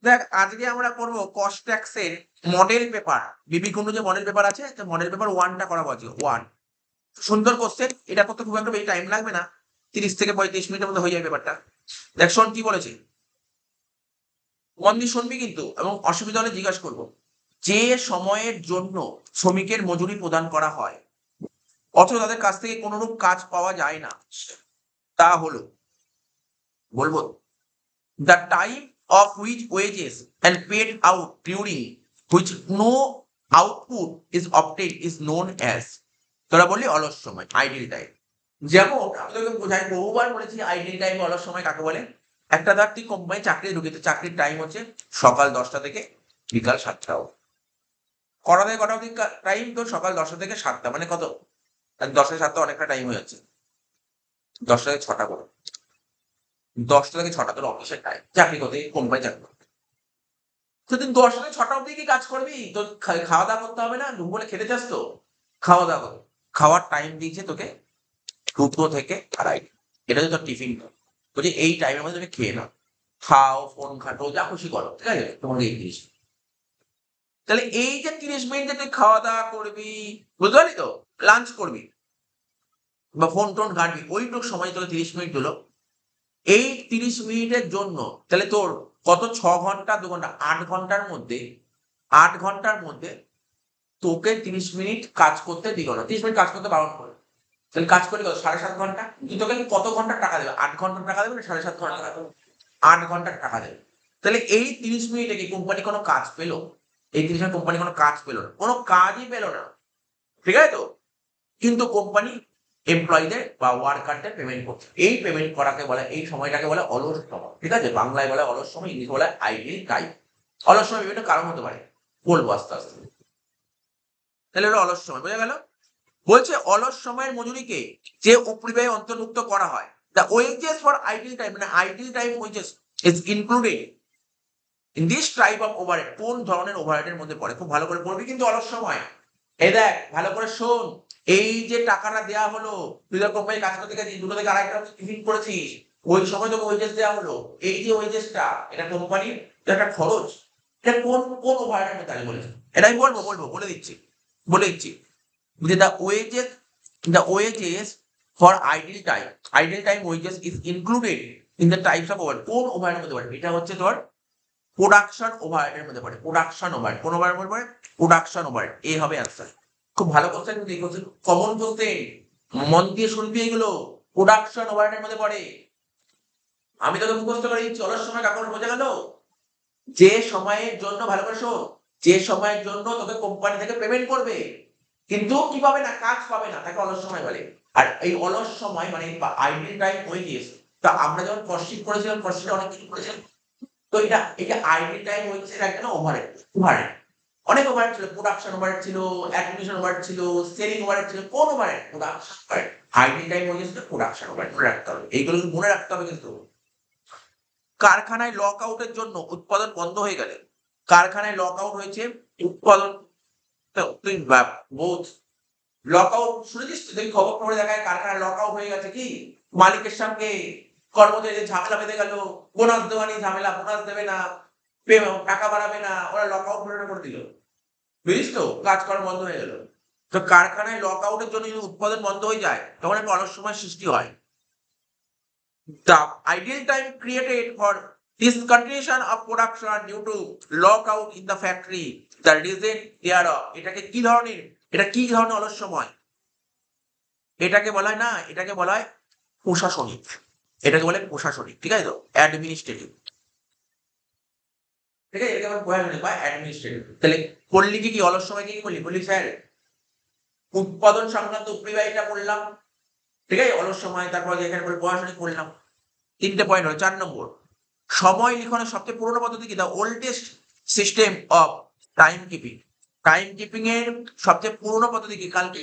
দেখ আজকে আমরা করব কস্ট ট্যাক্সের মডেল পেপার। বিবি কুন্ডু যে মডেল পেপার আছে, মডেল পেপার 1টা করাবো আজকে। 1 সুন্দর কোশ্চেন, এটা করতে খুব একটা বেশি টাইম লাগবে না, 30 থেকে 35 মিনিটের মধ্যে হয়ে যাবে পেপারটা। দেখ শোন কি বলেছে, মন দিয়ে শুনবি কিন্তু, এবং অসুবিধা হলে জিজ্ঞাসা করবো। যে সময়ের জন্য শ্রমিকের মজুরি প্রদান করা হয় অথচ তাদের কাছ থেকে কোনরূপ কাজ পাওয়া যায় না, তা হলো, বলবো, the time of which wages and paid out during which no output is obtained is known as, তোরা বললি অলস সময়, আইডল টাইম। যেমন আমি তোকে বোঝাই, বহুবার বলেছি আইডল টাইম অলস সময় কাকে বলে। একটা ধর তুই কোম্পানি চাকরি ঢুকে, চাকরির টাইম হচ্ছে সকাল 10টা থেকে বিকাল 7টা। কটা থেকে কটা অব্দি টাইম? তোর সকাল 10টা থেকে 7টা, মানে কত? 10 থেকে 7টা অনেকটা টাইম হয়ে যাচ্ছে। 10টা থেকে 6টা করে, 10টা থেকে 6টা তোর অফিসের টাইম, চাকরি করতে কোম্পানি চাকরি করতে। তো তুই 10টা থেকে 6টা অব্দি কি কাজ করবি? তোর খাওয়া দাওয়া করতে হবে না? দুপুরে খেতে চাস তো খাওয়া দাওয়া কর। খাওয়ার টাইম দিয়েছে তোকে 2টো থেকে 2:30, এটা হচ্ছে তোর টিফিন। বলছি এই টাইমের মধ্যে তুমি খেয়ে নাও, খাও, ফোন ঘাটো, যা খুশি করো, ঠিক আছে? তোমাকে এই জিনিস, তাহলে এই যে 30 মিনিট যে তুই খাওয়া দাওয়া করবি, বুঝতে পারলি তো, লাঞ্চ করবি বা ফোন টোন ঘাটবি, ওইটুক সময় তোকে 30 মিনিট দিল। এই 30 মিনিটের জন্য তাহলে তোর কত? 6 ঘন্টা, 2 ঘন্টা, 8 ঘন্টার মধ্যে, 8 ঘন্টার মধ্যে তোকে 30 মিনিট কাজ করতে দিল না, 30 মিনিট কাজ করতে বারণ করে। তাহলে কাজ করলি কত? 7.5 ঘন্টা। কিন্তু তোকে কত ঘন্টার টাকা দেবে? 8 ঘন্টার টাকা দেবে না 7.5 ঘন্টা টাকা দেবে? 8 ঘন্টার টাকা দেবে। তাহলে এই 30 মিনিটে কি কোম্পানি কোনো কাজ পেলো? এই 30 মিনিট কোম্পানি কোনো কাজ পেলো না, কোনো কাজই পেলো না, ঠিক আছে তো? কিন্তু কোম্পানি এমপ্লয়ীদের বা ওয়ার্কারদের পেমেন্ট করছে। এই পেমেন্ট করাকে বলে, এই সময়টাকে বলে অলস সময়, ঠিক আছে? বাংলায় বলে অলস সময়, ইংলিশে বলে আইডল টাইম। অলস সময় বিভিন্ন কারণ হতে পারে, বলবো আস্তে আস্তে। তাহলে হলো অলস সময়, বোঝা গেল? বলছে অলস সময়ের মজুরিকে যে উপরিব্যয়ে অন্তর্ভুক্ত করা হয়, the wages for idle time, মানে idle time wages is included in this type of overhead. কোন ধরনের ওভারহেডের মধ্যে পড়ে? খুব ভালো করে পড়বি কিন্তু অলস সময়। এই দেখ ভালো করে শোন, এই যে টাকাটা দেয়া হলো, তুই ধর কোম্পানি কাজ করতে গেছিস, 2টো থেকে 2:30 টিফিন করেছিস, ওই সময় তোকে ওয়েজেস দেওয়া হলো। এই যে ওয়েজেসটা, এটা কোম্পানির একটা খরচ। এটা কোন কোন ওভারহেডের মধ্যে আমি বলেছি? এটা আমি বলবো বলে দিচ্ছি, বলে দিচ্ছি যে the wages for idle time wages is included in the types of overhead। কোন ওভারহেডের মধ্যে পড়ে? এটা হচ্ছে তোর প্রোডাকশন ওভারহেডের মধ্যে পড়ে। প্রোডাকশন ওভারহেড কোন ওভারহেডের মধ্যে পড়ে? Production overhead. এই হবে অ্যান্সার। খুব ভালো কোশ্চেন, কিন্তু এই কোশ্চেন কমন কোশ্চেন, মন দিয়ে শুনবি এগুলো। প্রোডাকশন ওভারহেডের মধ্যে পড়ে। আমি তোকে মুখস্থ করে দিচ্ছি, অলস সময় কাকে বলে, বোঝা গেল? যে সময়ের জন্য, ভালো করে শোন, যে সময়ের জন্য তোকে কোম্পানি থেকে পেমেন্ট করবে কিন্তু কি পাবে না? কাজ পাবে না, তাকে অলস সময় বলে। আর এই অলস সময় মানে আইডল টাইম ওয়েজেস, তা আমরা যখন কস্টিং করেছিলাম, কস্টিংটা অনেক কিছু করেছিলাম। তো এটা আইডল টাইম ওয়েজেস এর একটা না ওভারহেড। ওভারহেড অনেক ওভারহেড ছিল, প্রোডাকশন ওভারহেড ছিল, অ্যাডমিনিস্ট্রেশন ওভারহেড ছিল, সেলিং ওভারহেড ছিল। কোন overhead? Production overhead. Idle time wages টা প্রোডাকশন ওভারহেড, মনে রাখতে হবে, এইগুলো মনে রাখতে হবে কিন্তু। কারখানায় লক আউটের জন্য উৎপাদন বন্ধ হয়ে গেলে, কারখানায় লক আউট হয়েছে, উৎপাদন, তো তুই বোঝ, লক আউট শুনেছিস? তুই খবর খবরে দেখায় কারখানায় লক আউট হয়ে গেছে, কি মালিকের সঙ্গে কর্মচারীদের ঝামেলা বেঁধে গেল, বোনাস দেওয়া নিয়ে ঝামেলা, বোনাস দেবে না, টাকা বাড়াবে না, ওরা লক আউট করে দিল, বুঝিস তো, কাজকর্ম বন্ধ হয়ে গেল। তো কারখানায় লক আউটের জন্য যদি উৎপাদন বন্ধ হয়ে যায়, তখন একটা অলস সময় সৃষ্টি হয়। The ideal time created for discontinuation of production due to lockout in the factory, the reason thereof, এটাকে কি ধরনের, এটা কি ধরনের অলস সময়? এটাকে বলা হয় না, এটাকে বলা হয় প্রশাসনিক। এটাকে বলে প্রশাসনিক, ঠিক আছে তো? অ্যাডমিনিস্ট্রেটিভ, ঠিক আছে? এটাকে বলে প্রশাসনিক বা অ্যাডমিনিস্ট্রেটিভ। তাহলে করলি কি অলস সময় কি করলি? বললি স্যার উৎপাদন সংক্রান্ত উপরিব্যয়টা করলাম, ঠিক আছে, অলস সময়। তারপর এখানে বলে প্রশাসনিক করলাম। 3টে পয়েন্ট হলো। 4 নম্বর, সময় লিখনের সবচেয়ে পুরনো পদ্ধতি কি? The oldest system of time keeping. Time keeping এর সবচেয়ে পুরনো পদ্ধতি কি? কালকে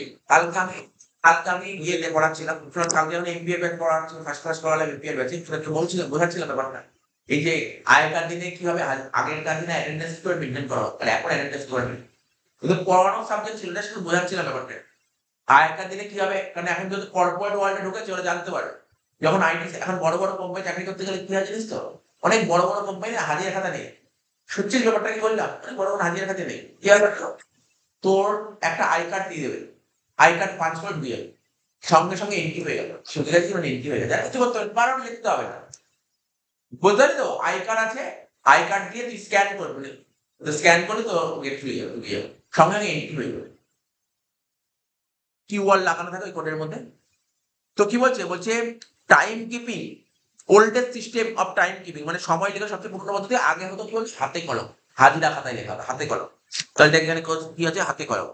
আমি ইয়েতে পড়াচ্ছিলাম, কালকে আমি এমবিএ ব্যাচ পড়াচ্ছিলাম, ফার্স্ট ক্লাস করালাম এমবিএ ব্যাচে, সেটাকে বলছিলাম, বোঝাচ্ছিলাম ব্যাপারটা। এই যে আগেকার দিনে কিভাবে, আগেরকার দিনে অ্যাটেন্ডেন্স করে মেনটেন করা হতো, আর এখন অ্যাটেন্ডেন্স করে মেনটেন, কিন্তু পড়ানোর সাবজেক্ট ছিল না, শুধু বোঝাচ্ছিলাম ব্যাপারটা। আগেকার দিনে কিভাবে, কারণ এখন যদি কর্পোরেট ওয়ার্ল্ডে ঢুকেছে, ওরা জানতে পারে। যখন আইটি, এখন বড় বড় কোম্পানি চাকরি করতে গেলে কি হয় জানিস তো? অনেক বড় বড় কোম্পানি হাজিরা খাতা নেই, সত্যি ব্যাপারটা কি বললাম, বড় কোনো হাজিরা খাতে নেই, কি হবে তোর একটা আই কার্ড দিয়ে দেবে, আই কার্ড 5 মিনিট দিয়ে দেবে, সঙ্গে সঙ্গে এন্ট্রি হয়ে গেল, সুবিধা কি মানে এন্ট্রি হয়ে গেছে, আর কিছু করতে হবে বারণ লিখতে হবে না, বুঝতে পারলি তো? আই কার্ড আছে, আই কার্ড দিয়ে তুই স্ক্যান করবি, তো স্ক্যান করলে তো গেট খুলে যাবে, ঢুকে যাবে, সঙ্গে সঙ্গে এন্ট্রি হয়ে যাবে, কিউআর লাগানো থাকে ওই কোডের মধ্যে। তো কি বলছে, বলছে time keeping oldest system of time keeping, মানে সময় লেখা সবচেয়ে পুরনো পদ্ধতি। আগে হতো কি বলছে, হাতে কলম, হাজিরা খাতায় লেখা হতো, হাতে কলম। তাহলে দেখ এখানে কি আছে, হাতে কলম।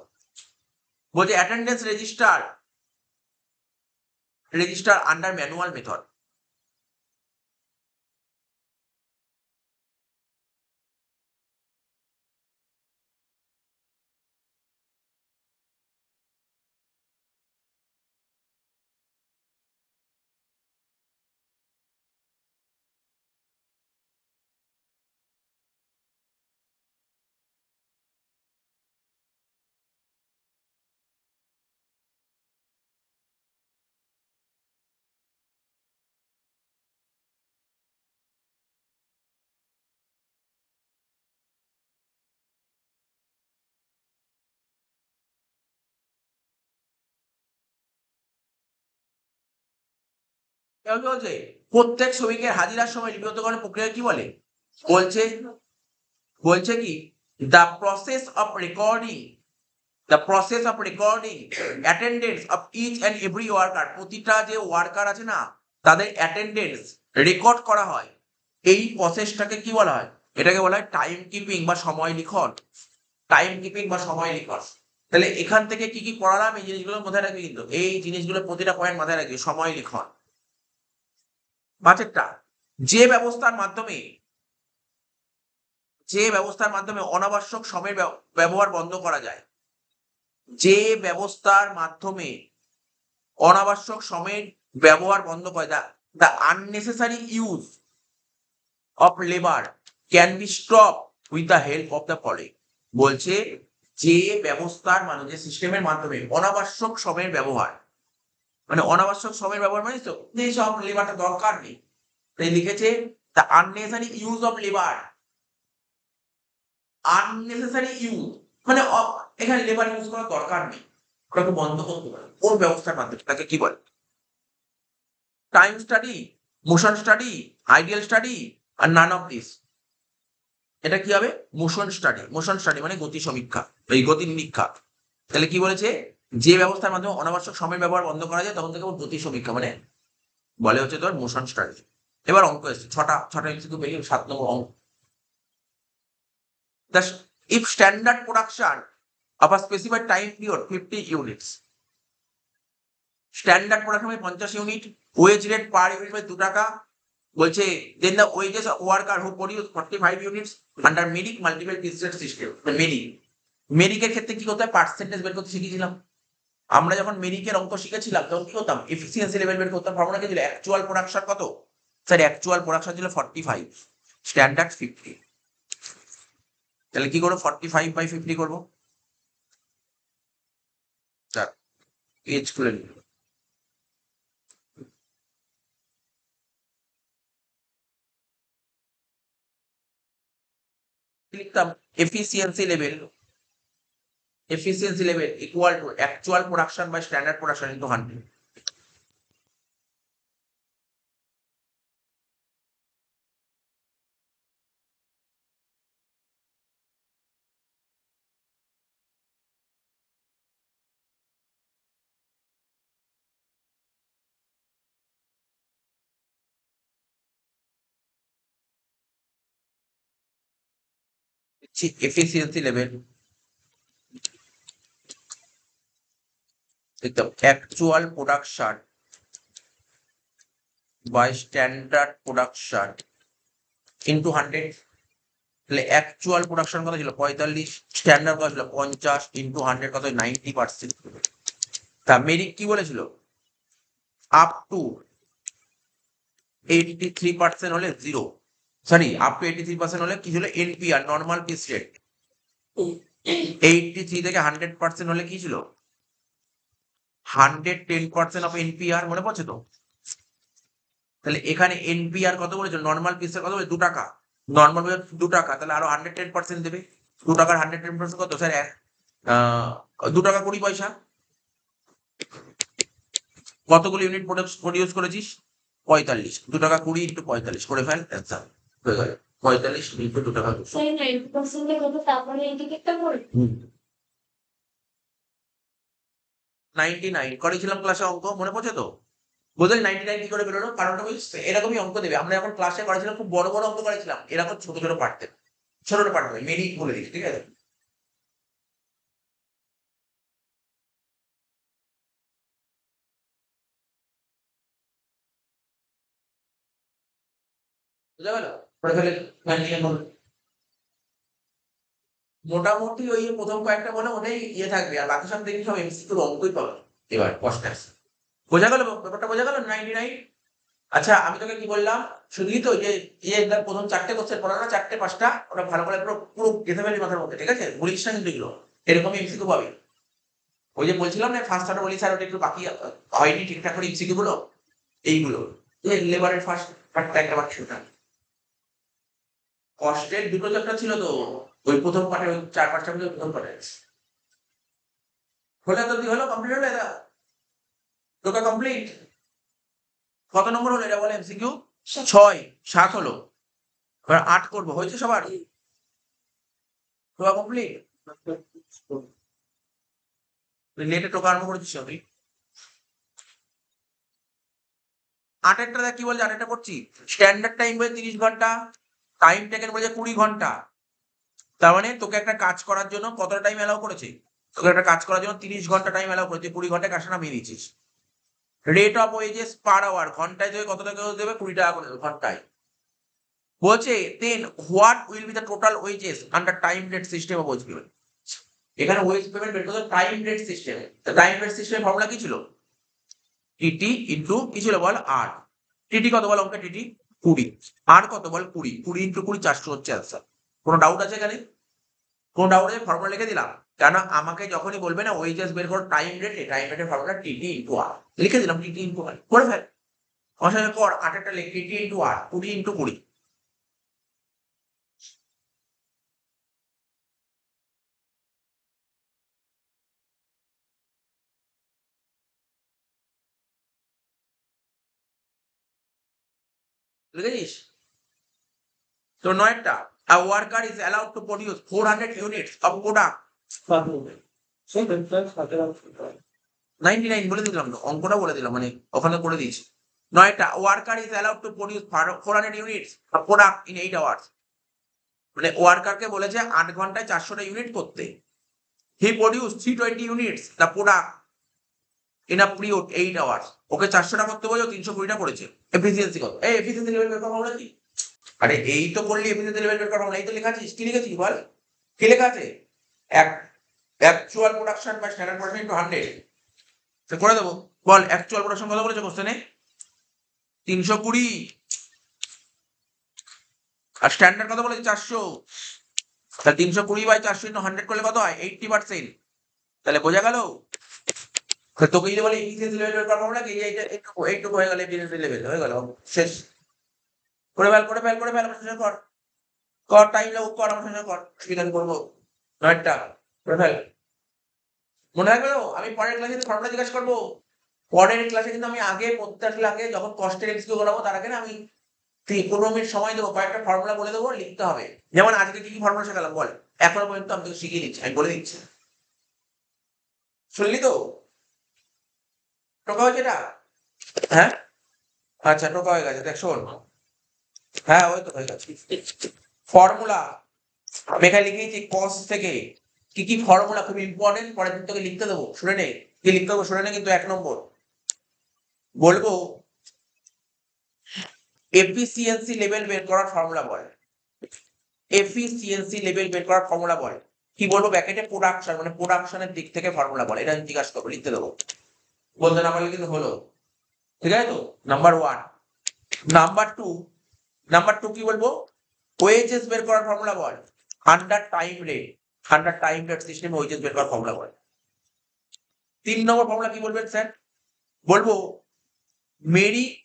বলছে attendance register, register under manual method. বলছে প্রত্যেক শ্রমিকের হাজিরার সময় লিপিবদ্ধকরণ প্রক্রিয়া কি বলে, বলছে, বলছে কি the process of recording, the process of recording attendance of each and every worker, প্রতিটা যে ওয়ার্কার আছে না তাদের অ্যাটেন্ডেন্স রেকর্ড করা হয়, এই প্রসেসটাকে কি বলা হয়, এটাকে বলা হয় টাইম কিপিং বা সময় লিখন, টাইম কিপিং বা সময় লিখন। তাহলে এখান থেকে কি কি পড়ালাম এই জিনিসগুলো মাথায় রাখবি, কিন্তু এই জিনিসগুলো প্রতিটা পয়েন্ট মাথায় রাখবি। সময় লিখন, পাঁচেরটা, যে ব্যবস্থার মাধ্যমে, যে ব্যবস্থার মাধ্যমে অনাবশ্যক সময়ের ব্যবহার বন্ধ করা যায়, যে ব্যবস্থার মাধ্যমে অনাবশ্যক সময়ের ব্যবহার বন্ধ করে, the unnecessary use of labour can be stop with the help of the following. বলছে যে ব্যবস্থার মানে যে সিস্টেমের মাধ্যমে অনাবশ্যক সময়ের ব্যবহার, মানে অনাবশ্যক সময়ের ব্যবহার মানে তো যে সব লেবারটা দরকার নেই, তাই লিখেছে the unnecessary use of labour, unnecessary use মানে এখানে লেবার ইউজ করার দরকার নেই, ওটাকে বন্ধ করতে পারে কোন ব্যবস্থার মাধ্যমে, তাকে কি বলে, time study, motion study, ideal study, আর নান অফ দিস। এটা কি হবে, মোশন স্টাডি, মোশন স্টাডি মানে গতি সমীক্ষা, এই গতি নিরীক্ষা। তাহলে কি বলেছে, যে ব্যবস্থার মাধ্যমে অনাবশ্যক সময় ব্যবহার বন্ধ করা যায় তখন থেকে গতি সমীক্ষা মানে বলে হচ্ছে তোর মোশন স্টাডি। এবার অঙ্ক এসছে, ছটা ছটা এমসিকিউ পেয়ে 7 নম্বর অঙ্ক। If standard production of a specified time period 50 units, standard production 50 unit, wage rate per unit 2 টাকা। বলছে then the wages of worker who produce 45 units under Merrick multiple piece rate system. Merrick, মেরিকের ক্ষেত্রে কি করতে হয়, percentage বের করতে শিখেছিলাম আমরা যখন মেরিকের অঙ্ক শিখেছিলাম, তখন কি করতাম, এফিসিয়েন্সি লেভেল বের করতাম। ফর্মুলা কি ছিল, অ্যাকচুয়াল প্রোডাকশন কত, স্যার অ্যাকচুয়াল প্রোডাকশন ছিল 45, স্ট্যান্ডার্ড 50। তাহলে কি করবো, 45/50 করবো, স্যার পেজ খুলে নিন, লিখতাম efficiency level, efficiency level equal to actual production by standard production into 100. efficiency level একদম actual production by standard production into 100। তাহলে অ্যাকচুয়াল প্রোডাকশন কত ছিল 45, স্ট্যান্ডার্ড কত ছিল 50 ইন্টু 100 কত 90%। তা মেরিক কি বলেছিল, আপ টু 83% হলে জিরো, সরি আপ টু 83% হলে কি ছিল, এনপিআর নর্মাল পিস রেট। 83 থেকে 100% হলে কি ছিল, 110% অফ এনপিআর, মনে পড়ছে তো? তাহলে এখানে এনপিআর কত বলেছিল, নর্মাল পিসের কত বলে 2 টাকা, নর্মাল 2 টাকা, তাহলে আরো 110% দেবে। 2 টাকার 110% কত স্যার? 2 টাকা 20 পয়সা। কতগুলো ইউনিট প্রডিউস করেছিস? 45। 2 টাকা 20 ইন্টু 45 করে ফেল, অ্যান্সার হয়ে গেল। 45 ইন্টু 2 টাকা 200। 99 করেছিলাম ক্লাসে অঙ্ক, মনে পড়ছে তো? বুঝলি 99 কি করে বেরোলো? কারণটা বুঝছে, এরকমই অঙ্ক দেবে। আমরা যখন ক্লাসে করেছিলাম খুব বড় বড় অঙ্ক করেছিলাম, এরকম ছোট ছোট পার্ট দেবে। ছোট ছোট পার্ট দেবে, মেরি বলে দিচ্ছি, ঠিক আছে? বুঝা গেল? করে ফেলে 99 বলো। মোটামুটি ওই প্রথম কয়েকটা মনে অনেক ইয়ে থাকবে, আর বাকি সব দেখবি সব এমসিকিউর অঙ্কই পাবে। এবার কষ্ট বোঝা গেল? ব্যাপারটা বোঝা গেল? 99। আচ্ছা আমি তোকে কি বললাম, শুধুই তো যে একদম প্রথম 4টে কোশ্চেন পড়া না, 4টে 5টা, ওটা ভালো করে পুরো পুরো গেঁথে ফেলি মাথার মধ্যে, ঠিক আছে? বলিস না কিন্তু এগুলো, এরকমই এমসিকিউ পাবি। ওই যে বলছিলাম না ফার্স্ট হাফে বলি স্যার ওটা একটু বাকি হয়নি ঠিকঠাক করে এমসিকিউ গুলো, এইগুলো লেবারের ফার্স্ট পার্টটা একটা বাকি ওটা। কষ্টের 2টো চ্যাপ্টার ছিল তো, ওই প্রথম পার্টে, ওই 4-5টা মধ্যে প্রথম পার্টে হলে তো হলো, কমপ্লিট হলো এটা? তোটা কমপ্লিট? কত নম্বর হলো এটা বলে এমসিকিউ? 6, 7 হলো। এবার 8 করবো, হয়েছে সবার? তোরা কমপ্লিট? লেটে টোকা আরম্ভ করেছিস তুই? 8-এরটা দেখ কি বলছে, 8-এরটা পড়ছি। স্ট্যান্ডার্ড টাইম বলে 30 ঘন্টা, টাইম টেকেন বলে 20 ঘন্টা। তার মানে তোকে একটা কাজ করার জন্য কতটা টাইম অ্যালাউ করেছে? তোকে একটা কাজ করার জন্য 30 ঘন্টা টাইম অ্যালাউ করেছে, 20 ঘন্টায় কাজটা নামিয়ে দিয়েছিস। Rate of wages per hour, ঘন্টায় তোকে কত টাকা দেবে? 20 টাকা করে দেবে ঘন্টায়। বলছে then what will be the total wages under time rate system of wage payment. এখানে ওয়েজ পেমেন্ট বের করতে time rate system. Time rate সিস্টেমের ফর্মুলা কি ছিল? টিটি ইন্টু কি ছিল বল? আর। টিটি কত বল অঙ্কে? টিটি 20। আর কত বল? 20। 20 ইন্টু 20 400 হচ্ছে অ্যান্সার। কোনো ডাউট আছে এখানে? কোনো ডাউট আছে? ফর্মুলা লিখে দিলাম। কেন আমাকে যখনই বলবে না ওয়েজেস বের করো টাইম রেটে, টাইম রেটের ফর্মুলা টিটি ইন্টু আর, লিখে দিলাম টিটি ইন্টু আর, করে ফেল। অসংখ্য কর 8-টা লিখ, টিটি ইন্টু আর, 20 ইন্টু 20। লিখেছিস? তো 9টা, a worker is allowed to produce 400 units of product। 99 বলে দিলাম তো, অঙ্কটা বলে দিলাম, মানে ওখানে করে দিয়েছি। 9টা, worker is allowed to produce 400 units of product in 8 hours. মানে ওয়ার্কারকে বলেছে 8 ঘন্টায় 400টা ইউনিট করতে। He produce 320 units the product in a period 8 hours. Okay 400টা করতে বলেছে, 320টা করেছে। এফিসিয়েন্সি কত? এই এফিসিয়েন্সি লেভেল বের করা হলো কি? আরে এই তো করলি এফিসিয়েন্সি লেভেল বের করা হলো, এই তো লেখা আছে। কি লিখেছিস বল? কি লেখা আছে? Actual production by standard production into 100। সে করে দেবো। বল অ্যাকচুয়াল প্রোডাকশন কত বলেছে কোশ্চেনে? 320। আর স্ট্যান্ডার্ড কত বলেছে? 400। তাহলে 320/400 ইন্টু 100 করলে কত হয়? 80%। তাহলে বোঝা গেল? তোকে যদি বলে এফিসিয়েন্সি লেভেল বের করা নাকি, এইটা এইটুকু হয়ে গেল, এফিসিয়েন্সি লেভেল হয়ে গেল, শেষ। করে ফেল করে ফেল করে ফেল, আমার সঙ্গে কর। কর, টাইম লাগুক, কর, আমার সঙ্গে কর, অসুবিধা নেই, করবো। 9টা করে ফেল। মনে রাখবে তো, আমি পরের ক্লাসে ফর্মুলা জিজ্ঞাসা করবো। পরের ক্লাসে কিন্তু আমি আগে প্রত্যেকটা আগে যখন কষ্টের এমসিকিউ করাবো তার আগে না আমি 15 মিনিট সময় দেবো, কয়েকটা ফর্মুলা বলে দেবো, লিখতে হবে। যেমন আজকে কি কি ফর্মুলা শেখালাম বল? এখনো পর্যন্ত আমি তোকে শিখিয়ে দিচ্ছি, আমি বলে দিচ্ছি। শুনলি তো? টোকা হয়েছে এটা? হ্যাঁ, আচ্ছা টোকা হয়ে গেছে, দেখ শোন। হ্যাঁ ওই তো হয়ে গেছে। ফর্মুলা আমি এখানে লিখেছি কস থেকে। কি কি ফর্মুলা খুব ইম্পর্টেন্ট, পরের দিন তোকে লিখতে দেবো, শুনে নে। কি লিখতে হবে শুনে নে, কিন্তু 1 নম্বর বলবো এফিসিয়েন্সি লেভেল বের করার ফর্মুলা বল। এফিসিয়েন্সি লেভেল বের করার ফর্মুলা বল। কি বলবো? ব্যাকেটে প্রোডাকশন, মানে প্রোডাকশনের দিক থেকে ফর্মুলা বল। এটা আমি জিজ্ঞাসা করবো, লিখতে দেবো। বলতে না পারলে কিন্তু হলো। ঠিক আছে তো? নাম্বার 1। নাম্বার 2, কি বলবো? ওয়েজেস বের করার ফর্মুলা বল। Under time rate, under time rate system wages বের করার ফর্মুলা বল। 3 নম্বর ফর্মুলা কি বলবেন স্যার? বলবো merit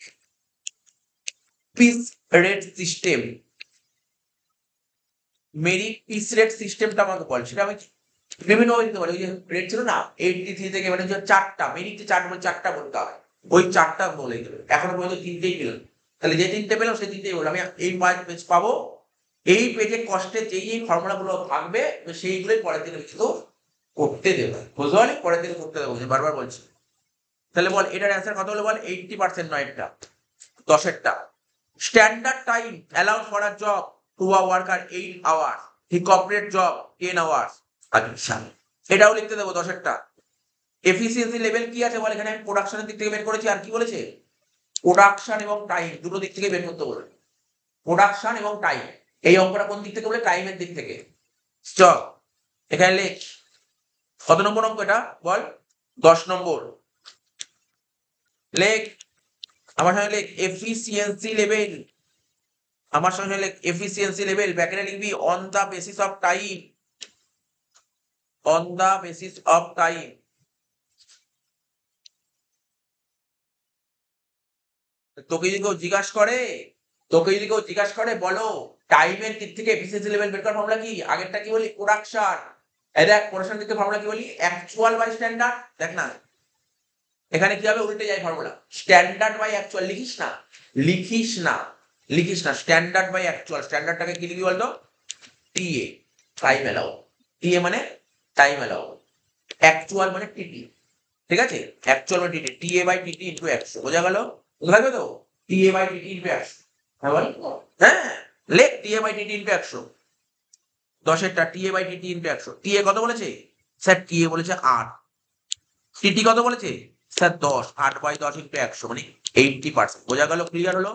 piece rate system merit piece rate সিস্টেমটা আমাকে বল, সেটা আমি বিভিন্ন ভাবে দিতে পারি। ওই যে রেট ছিল না 83 থেকে, মানে যে চারটা মেরিট, চারটা বলতে হয়, ওই চারটা বলে দেবে। এখনো পর্যন্ত তিনটেই পেলাম, তাহলে যে তিনটে পেলাম সেই তিনটেই বললাম। আমি এই 5 পেজ পাবো, এই পেজে কষ্টে যেই ফর্মুলা গুলো থাকবে সেইগুলোই পরের দিনে কিন্তু করতে দেবে, বুঝতে পারলি? পরের দিনে করতে দেবো, বারবার বলছি। তাহলে বল এটার অ্যান্সার কত হলো বল? 80% নয়, এটা 10-এরটা। Standard time allowed for a job to a worker 8 hours, he corporate job 10 hours. আচ্ছা, এটাও লিখতে দেবো 10-এরটা। এফিসিয়েন্সি লেভেল কি আছে বল? এখানে আমি প্রোডাকশনের দিক থেকে বের করেছি, আর কি বলেছে? প্রোডাকশন এবং টাইম দুটো দিক থেকে বের করতে বলে। প্রোডাকশন এবং টাইম, এই অঙ্কটা কোন দিক থেকে বলে? টাইমের দিক থেকে। চল এখানে লেখ, কত নম্বর অঙ্ক এটা বল? 10 নম্বর। লেখ আমার সঙ্গে, লেখ এফিসিয়েন্সি লেভেল, আমার সঙ্গে লেখ এফিসিয়েন্সি লেভেল, ব্র্যাকেটে লিখবি on the basis of time, on the basis of time. তোকে যদি কেউ জিজ্ঞাসা করে, বলো টাইমের দিক থেকে এফিসিয়েন্সি লেভেল বের করার ফর্মুলা কি? আগেরটা কি বলি? প্রোডাকশন। এই দেখ প্রোডাকশন দিক থেকে ফর্মুলা কি বলি? Actual by standard. দেখ না এখানে কি হবে? উল্টে যায় ফর্মুলা, স্ট্যান্ডার্ড বাই অ্যাকচুয়াল। লিখিস না, স্ট্যান্ডার্ড বাই অ্যাকচুয়াল। স্ট্যান্ডার্ডটাকে কি লিখবি বলতো? TA, time allow. টিএ মানে টাইম অ্যালাউ, অ্যাকচুয়াল মানে টিটি। ঠিক আছে, অ্যাকচুয়াল মানে TT, TA by TT into 100। বোঝা গেল? বোঝা গেল তো? TA by TT into 100। হ্যাঁ বল, হ্যাঁ লেখ টিএ বাই টিটি ইনটু 100। 10-এরটা TA by TT into 100। TA কত বলেছে স্যার? টিএ বলেছে 8। টিটি কত বলেছে স্যার? 10। 8 বাই 10 ইনটু 100 মানে 80%। বোঝা গেল? ক্লিয়ার হলো?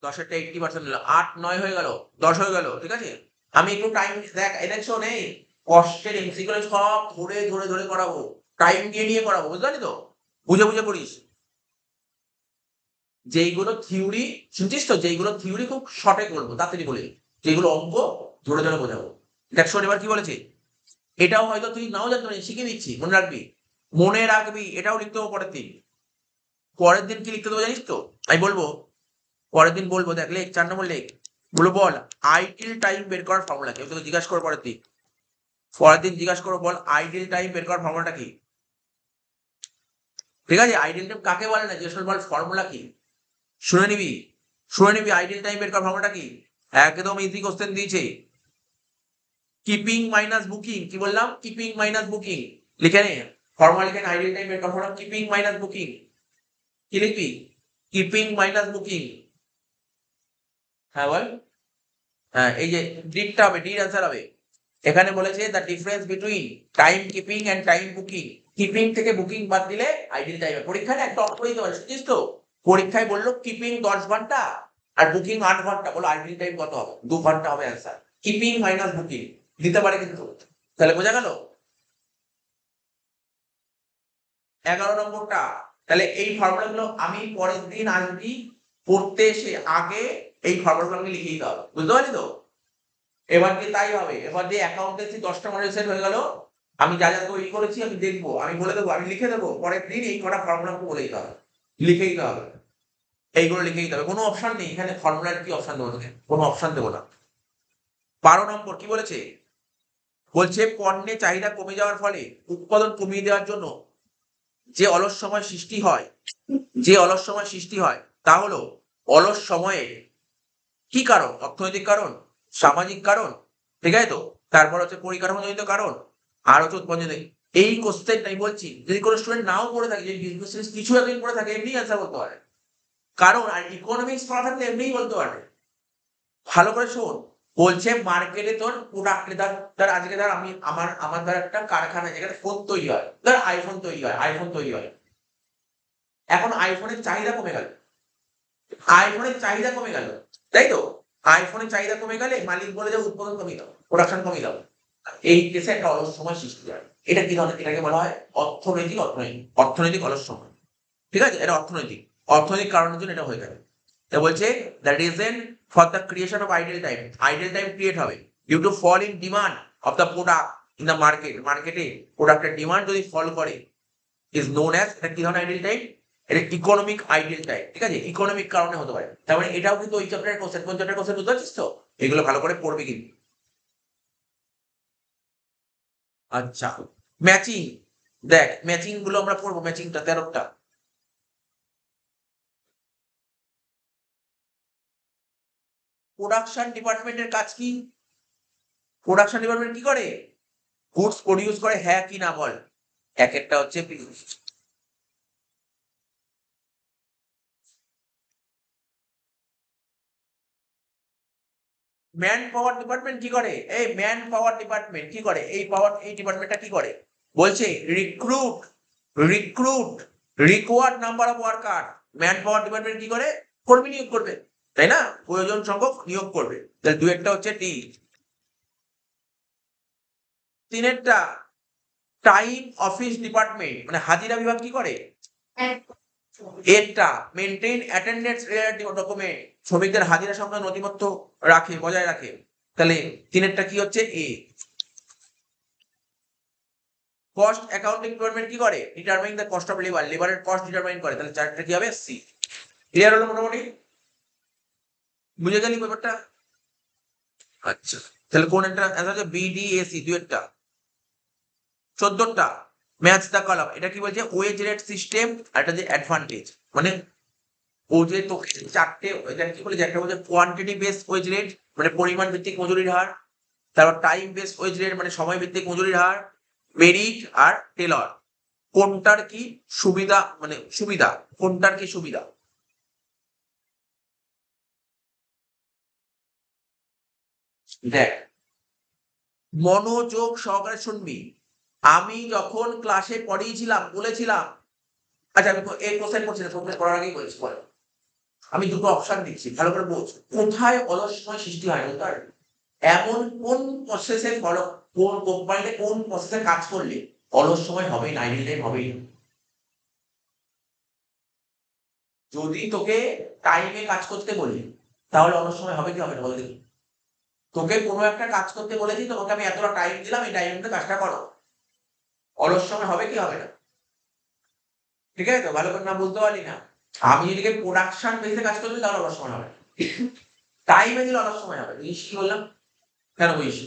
10-এরটা 80% হলো, 8 9 হয়ে গেল, 10 হয়ে গেল। ঠিক আছে, আমি একটু টাইম দেখ, দেখছো নেই কষ্টের এমসিকিউ সব ধরে ধরে ধরে করাবো, টাইম দিয়ে নিয়ে করাবো, বুঝতে পারলি তো? বুঝে বুঝে করিস। যেইগুলো থিওরি শুনছিস তো, যেইগুলো থিওরি খুব শর্টে করবো, তাড়াতাড়ি বলে, যেগুলো অঙ্ক ধরে ধরে বোঝাবো। দেখ শোন এবার কি বলেছে, এটাও হয়তো তুই নাও জানতে পারিস, শিখে দিচ্ছি, মনে রাখবি, মনে রাখবি। এটাও লিখতে হবে পরের দিন। পরের দিন কি লিখতে দেবো জানিস তো? আমি বলবো পরের দিন, বলবো দেখ লেখ 4 নম্বর লেখ, বলো বল আইডিয়াল টাইম বের করার ফর্মুলা কি? তোকে জিজ্ঞাসা করো পরের দিন, জিজ্ঞাসা করো বল আইডিয়াল টাইম বের করার ফর্মুলাটা কি? ঠিক আছে, আইডিয়াল টাইম কাকে বলে না, জিজ্ঞাসা বল ফর্মুলা কি? শুনে নিবি, আইডিয়াল টাইম বের করার ফর্মুলাটা কি? একদম ইজি কোশ্চেন দিয়েছে। কিপিং মাইনাস বুকিং, কি বললাম? কিপিং মাইনাস বুকিং লিখে নে, ফর্মুলা লিখে আইডিয়াল টাইম বের করার ফর্মুলা কিপিং মাইনাস বুকিং। কি লিখবি? Keeping minus booking. হ্যাঁ বল, হ্যাঁ এই যে ডিটটা হবে, ডির অ্যান্সার হবে। এখানে বলেছে the difference between time keeping and time booking. Keeping থেকে বুকিং বাদ দিলে আইডিয়াল টাইম। পরীক্ষায় একটা অঙ্ক দিতে পারে, বুঝছিস তো? পরীক্ষায় বললো কিপিং 10 ঘন্টা আর বুকিং 8 ঘন্টা, বলো আইডিয়াল টাইম কত হবে? 2 ঘন্টা হবে অ্যান্সার। কিপিং মাইনাস বুকিং দিতে পারে কিন্তু। তাহলে বোঝা গেল? 11 নম্বরটা, তাহলে এই ফর্মুলা গুলো আমি পরের দিন আসবি পড়তে এসে আগে এই ফর্মুলা গুলো আমি লিখে দিতে হবে, বুঝতে পারলি তো? এবার দিয়ে তাই হবে, এবার দিয়ে অ্যাকাউন্টেন্সি 10টা মডেল সেট হয়ে গেল। আমি যা যা তৈরি করেছি আমি দেখবো, আমি বলে দেবো, আমি লিখে দেবো, পরের দিন এই কটা ফর্মুলা বলে দিতে হবে, লিখে দিতে হবে, এইগুলো লিখে দিতে হবে। কোনো অপশন নেই এখানে, ফর্মুলার কি অপশন দেবো তোকে? কোনো অপশন দেবো না। 12 নম্বর কি বলেছে? বলছে পণ্যের চাহিদা কমে যাওয়ার ফলে উৎপাদন কমিয়ে দেওয়ার জন্য যে অলস সময় সৃষ্টি হয়, তা হলো অলস সময়ে কি কারণ? অর্থনৈতিক কারণ, সামাজিক কারণ, ঠিক আছে তো? তারপর হচ্ছে পরিকাঠামোজনিত কারণ, আর হচ্ছে উৎপাদনজনিত। এই কোশ্চেনটা আমি বলছি, যদি কোনো স্টুডেন্ট নাও পড়ে থাকে, যদি বিজনেস কিছু একদিন পড়ে থাকে, এমনি অ্যান্সার করতে পারে। কারণ আর ইকোনমিক্স পড়া থাকলে এমনিই বলতে পারবে। ভালো করে শোন, বলছে মার্কেটে তোর প্রোডাক্ট, ধর আজকে ধর আমি আমার ধর একটা কারখানা, যেখানে ফোন তৈরি হয়, ধর আইফোন তৈরি হয়। এখন আইফোনের চাহিদা কমে গেল, তাই তো? আইফোনের চাহিদা কমে গেলে মালিক বলে যে উৎপাদন কমিয়ে দাও, প্রোডাকশন কমিয়ে দাও। এই কেসে একটা অলস সময় সৃষ্টি হয়। এটা কি ধরনের? এটাকে বলা হয় অর্থনৈতিক অলস সময়। ঠিক আছে, এটা অর্থনৈতিক কারণের জন্য এটা হয়ে গেল। তা বলছে the reason for the creation of ideal time create হবে due to fall in demand of the product in the মার্কেটে প্রোডাক্টের ডিমান্ড যদি ফল করে ইজ নোন অ্যাজ, এটা কি ধরনের আইডিয়াল টাইম? এটা ইকোনমিক আইডিয়াল টাইপ, ঠিক আছে, ইকোনমিক কারণে হতে পারে। তার মানে এটাও কিন্তু ওই চ্যাপ্টারের কোশ্চেন। কোন চ্যাপ্টারের কোশ্চেন বুঝতে পারছিস তো? এগুলো ভালো করে পড়বে কিন্তু। আচ্ছা, ম্যাচিং, দেখ ম্যাচিং গুলো আমরা পড়বো, ম্যাচিংটা 13টা। প্রোডাকশন ডিপার্টমেন্টের কাজ কি? প্রোডাকশন ডিপার্টমেন্ট কি করে? গুডস প্রডিউস করে, হ্যাঁ কি না বল। এক একটা হচ্ছে ম্যান পাওয়ার ডিপার্টমেন্ট কি করে? এই ম্যান পাওয়ার ডিপার্টমেন্ট কি করে? এই ডিপার্টমেন্টটা কি করে বলছে? Recruit, recruit required number of worker. Man power department কি করে? কর্মী নিয়োগ করবে, তাই না? প্রয়োজন সংখ্যক নিয়োগ করবে। তাহলে দু একটা হচ্ছে ডি। তিনেরটা টাইম অফিস ডিপার্টমেন্ট, মানে হাজিরা বিভাগ কি করে? এরটা মেনটেন অ্যাটেন্ডেন্স রিলেটিভ ডকুমেন্ট, শ্রমিকদের হাজিরা সংক্রান্ত নথিপত্র রাখে, বজায় রাখে। তাহলে তিনেরটা কি হচ্ছে? এ। কস্ট অ্যাকাউন্টিং ডিপার্টমেন্ট কি করে? Determine the cost of labour, লেবারের কস্ট ডিটারমাইন করে। তাহলে চারটা কি হবে? সি। ক্লিয়ার হলো মোটামুটি? বুঝে গেলি ব্যাপারটা? আচ্ছা, তাহলে কোন একটা অ্যান্সার হচ্ছে বি ডি এ সি, দুইটা। 14টা ম্যাচ দ্য কলাম, এটা কি বলছে? ওয়েজ রেট সিস্টেম, আর এটা যে অ্যাডভান্টেজ, মানে ও যে তোকে চারটে, এটা কি বলে? একটা বলছে কোয়ান্টিটি বেস ওয়েজ রেট, মানে পরিমাণ ভিত্তিক মজুরির হার। তারপর টাইম বেস ওয়েজ রেট, মানে সময় ভিত্তিক মজুরির হার। মেরিট আর টেলর, কোনটার কি সুবিধা, মানে সুবিধা কোনটার কি সুবিধা? দেখ, মনোযোগ সহকারে শুনবি। আমি যখন ক্লাসে পড়িয়েছিলাম বলেছিলাম, আচ্ছা আমি এই কোশ্চেন করছি না, কোশ্চেন করার আগেই বলছি, বল। আমি দুটো অপশন দিচ্ছি, ভালো করে বোঝ। কোথায় অলস সময় সৃষ্টি হয় বলতে পারবি? এমন কোন প্রসেসে ফলো, কোন কোম্পানিতে কোন প্রসেসে কাজ করলে অলস সময় হবেই না, আইডিয়াল টাইম হবেই না? যদি তোকে টাইমে কাজ করতে বলি, তাহলে অলস সময় হবে কি হবে না বল দেখি। তোকে কোনো একটা কাজ করতে বলেছি, তোমাকে আমি এতটা টাইম দিলাম, এই টাইমের মধ্যে কাজটা করো, অলস সময় হবে কি হবে না? ঠিক আছে তো? ভালো করে না বুঝতে পারলি না? আমি যদি প্রোডাকশন বেসে কাজ করবি তাহলে অলস সময় হবে, টাইমে দিলে অলস সময় হবে। বুঝিস কি বললাম? কেন বুঝিস?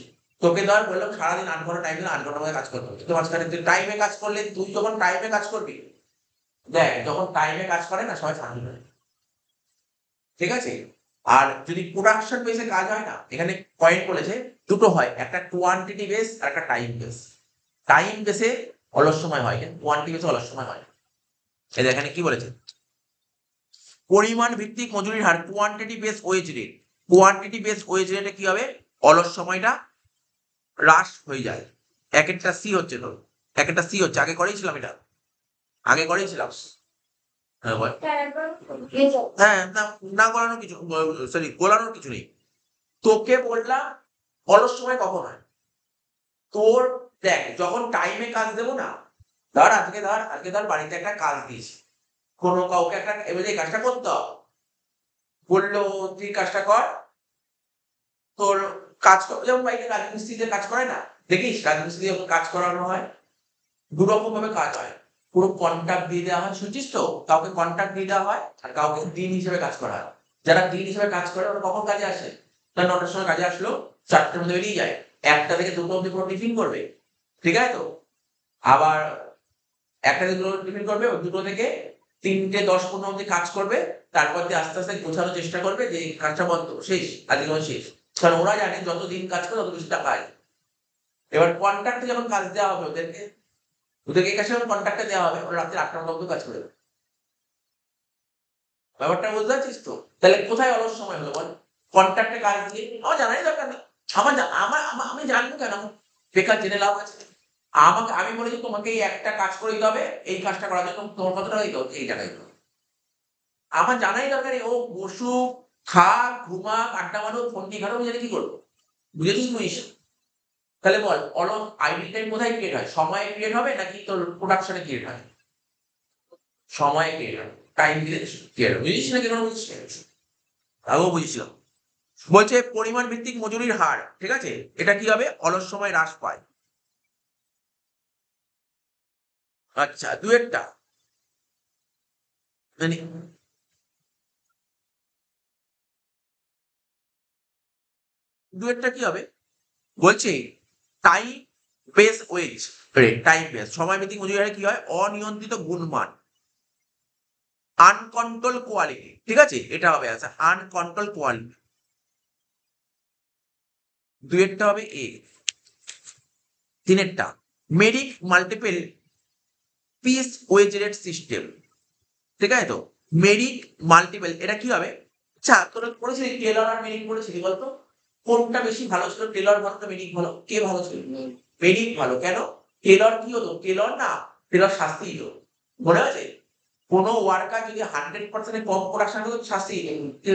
তোকে ধর বললাম সারাদিন 8 ঘন্টা টাইম দিলে 8 ঘন্টার মধ্যে কাজ করতে হবে, কিন্তু মাঝখানে তুই টাইমে কাজ করলে, তুই যখন টাইমে কাজ করবি, দেখ যখন টাইমে কাজ করে না সবাই ফাঁকি দেয়, ঠিক আছে? আর যদি প্রোডাকশন বেসে কাজ হয় না, এখানে পয়েন্ট বলেছে দুটো হয়, একটা কোয়ান্টিটি বেস আর একটা টাইম বেস। টাইম বেসে অলস সময় হয়, কিন্তু কোয়ান্টিটি বেসে অলস সময় হয়। এই এখানে কি বলেছে? পরিমাণ ভিত্তিক মজুরির হার, quantity base wage rate. Quantity base wage রেটে কি হবে? অলস সময়টা হ্রাস হয়ে যায়। এক একটা সি হচ্ছে তোর, এক একটা সি হচ্ছে। আগে করেছিলাম এটা, আগে করেছিলাম। হ্যাঁ বল। হ্যাঁ, না, না করানোর কিছু, সরি গোলানোর কিছু নেই। তোকে বললাম অলস সময় কখন হয় তোর। দেখ যখন টাইমে কাজ দেবো না, ধর আজকে ধর বাড়িতে একটা কাজ দিয়েছি, কোনো কাউকে একটা, এবার এই কাজটা করতে হবে, বললো তুই কাজটা কর। তোর কাজ কর, যেমন বাড়িতে রাজমিস্ত্রিদের কাজ করে না, দেখিস রাজমিস্ত্রি যখন কাজ করানো হয়, দু রকম ভাবে কাজ হয়। পুরো কন্ট্রাক্ট দিয়ে দেওয়া হয়, শুনছিস তো? কাউকে কন্ট্রাক্ট দিয়ে দেওয়া হয়, আর কাউকে দিন হিসেবে কাজ করা হয়। যারা দিন হিসেবে কাজ করে ওরা কখন কাজে আসে? তারা 9টার সময় কাজে আসলো, 4টার মধ্যে বেরিয়ে যায়, 1টা থেকে 2টো অব্দি পুরো টিফিন করবে, ঠিক আছে তো? আবার 1টা থেকে 2টো টিফিন করবে, ওই 2টো থেকে 3টে 10-15 অব্দি কাজ করবে। তারপর দিয়ে আস্তে আস্তে গোছানোর চেষ্টা করবে যে কাজটা বন্ধ, শেষ, আজকে তোমার শেষ। কারণ ওরা জানে যত দিন কাজ করে তত বেশি টাকা হয়। এবার কন্ট্রাক্টে যখন কাজ দেওয়া হবে ওদেরকে, ওদেরকে এই কাজটা যখন কন্ট্রাক্টে দেওয়া হবে, ওরা রাত্রি 8টা অব্দি কাজ করে দেবে। ব্যাপারটা বুঝতে পারছিস তো? তাহলে কোথায় অলস সময় হলো বল? কন্ট্রাক্টে কাজ দিয়ে আমার জানারই দরকার নেই। আমি জানবো কেন? বেকার জেনে লাভ আছে? আমি বলেছি তোমাকে এই একটা কাজ করে দিতে হবে, এই কাজটা করার জন্য তোমার কত টাকা দিতে হবে? এই টাকা দিতে হবে। আমার জানাই দরকার নেই ও বসুক, খাক, ঘুমাক, আড্ডা মারুক, ফোন নিয়ে ঘাটুক, জানি কি করবো? বুঝেছিস মুনিশ? তাহলে বল অলস আইডল টাইম কোথায় ক্রিয়েট হয়? সময়ে ক্রিয়েট হবে নাকি তোর প্রোডাকশনে ক্রিয়েট হয়? সময়ে ক্রিয়েট হয়, টাইম দিলে ক্রিয়েট হবে। বুঝিস না? কেন বুঝিস? আগেও বুঝেছিলাম। বলছে পরিমাণ ভিত্তিক মজুরির হার, ঠিক আছে, এটা কি হবে? অলস সময় হ্রাস পায়। আচ্ছা, দু একটা মানে ডুয়েটটা কি হবে বলছে time base wage rate, time base সময় ভিত্তিক মজুরি হারে কি হয় অনিয়ন্ত্রিত গুণমান, আনকন্ট্রোল কোয়ালিটি, ঠিক আছে, এটা হবে আচ্ছা আনকন্ট্রোল কোয়ালিটি। দুয়েরটা হবে এ। তিনেরটা merit multiple piece wage rate system, ঠিক আছে তো মেরিট মাল্টিপল এটা কি হবে, আচ্ছা তোরা পড়েছিলি টেলর আর মেরিট পড়েছিলি বলতো কোনটা বেশি ভালো ছিল, টেলর ভালো না মেরিট ভালো, কে ভালো ছিল? মেরিট ভালো। কেন? টেলর কি হতো, টেলর না টেলর শাস্তি দিত, মনে আছে? কোনো ওয়ার্কার যদি 100% কম প্রোডাকশন করতো শাস্তি দিত,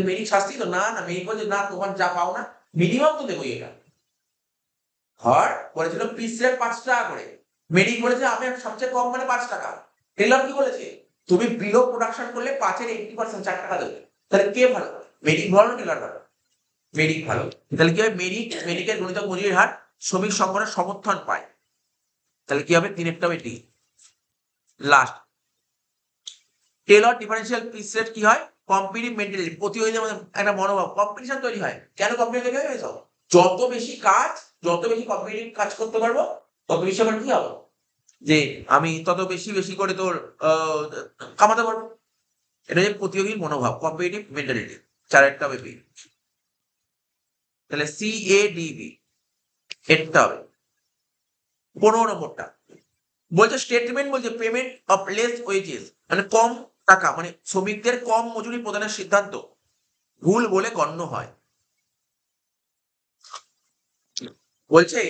মেরিট শাস্তি দিত না, না মেরিট বলছে না তোমার যা পাও না মিনিমাম তো দেবোই এটা। ধর বলেছিল পিস রেট 5 টাকা করে, মেরিট বলেছে আমি সবচেয়ে কম মানে 5 টাকা, টেলর কি বলেছে তুমি বিলো প্রোডাকশন করলে 5-এর 80% 4 টাকা দেবে। তাহলে কে ভালো, মেরিট ভালো না টেলর ভালো? মেরিট ভালো। তাহলে কি হবে মেরিট, মেরিটের গুণিতক মজুরির হার শ্রমিক সংগঠনের সমর্থন পায়, তাহলে কি হবে তিনেরটা এটি। Last Taylor differential piece rate কি হয় কম্পিটিটিভ মেন্টালিটি, প্রতিযোগিতার মধ্যে একটা মনোভাব, কম্পিটিশন তৈরি হয়। কেন কম্পিটিশন তৈরি হয় এসব? যত বেশি কাজ, যত বেশি কম্পিটিটিভ কাজ করতে পারবো তত বেশি আমার কি হবে, যে আমি তত বেশি বেশি করে তোর কামাতে পারবো। এটা যে প্রতিযোগীর মনোভাব, কম্পিটিটিভ মেন্টালিটি। চারেরটা হবে বি, তাহলে CADB এটা হবে। 15 নম্বরটা বলছে স্টেটমেন্ট বলছে পেমেন্ট অফ লেস ওয়েজেস মানে কম টাকা মানে শ্রমিকদের কম মজুরি প্রদানের সিদ্ধান্ত ভুল বলে গণ্য হয়। বলছে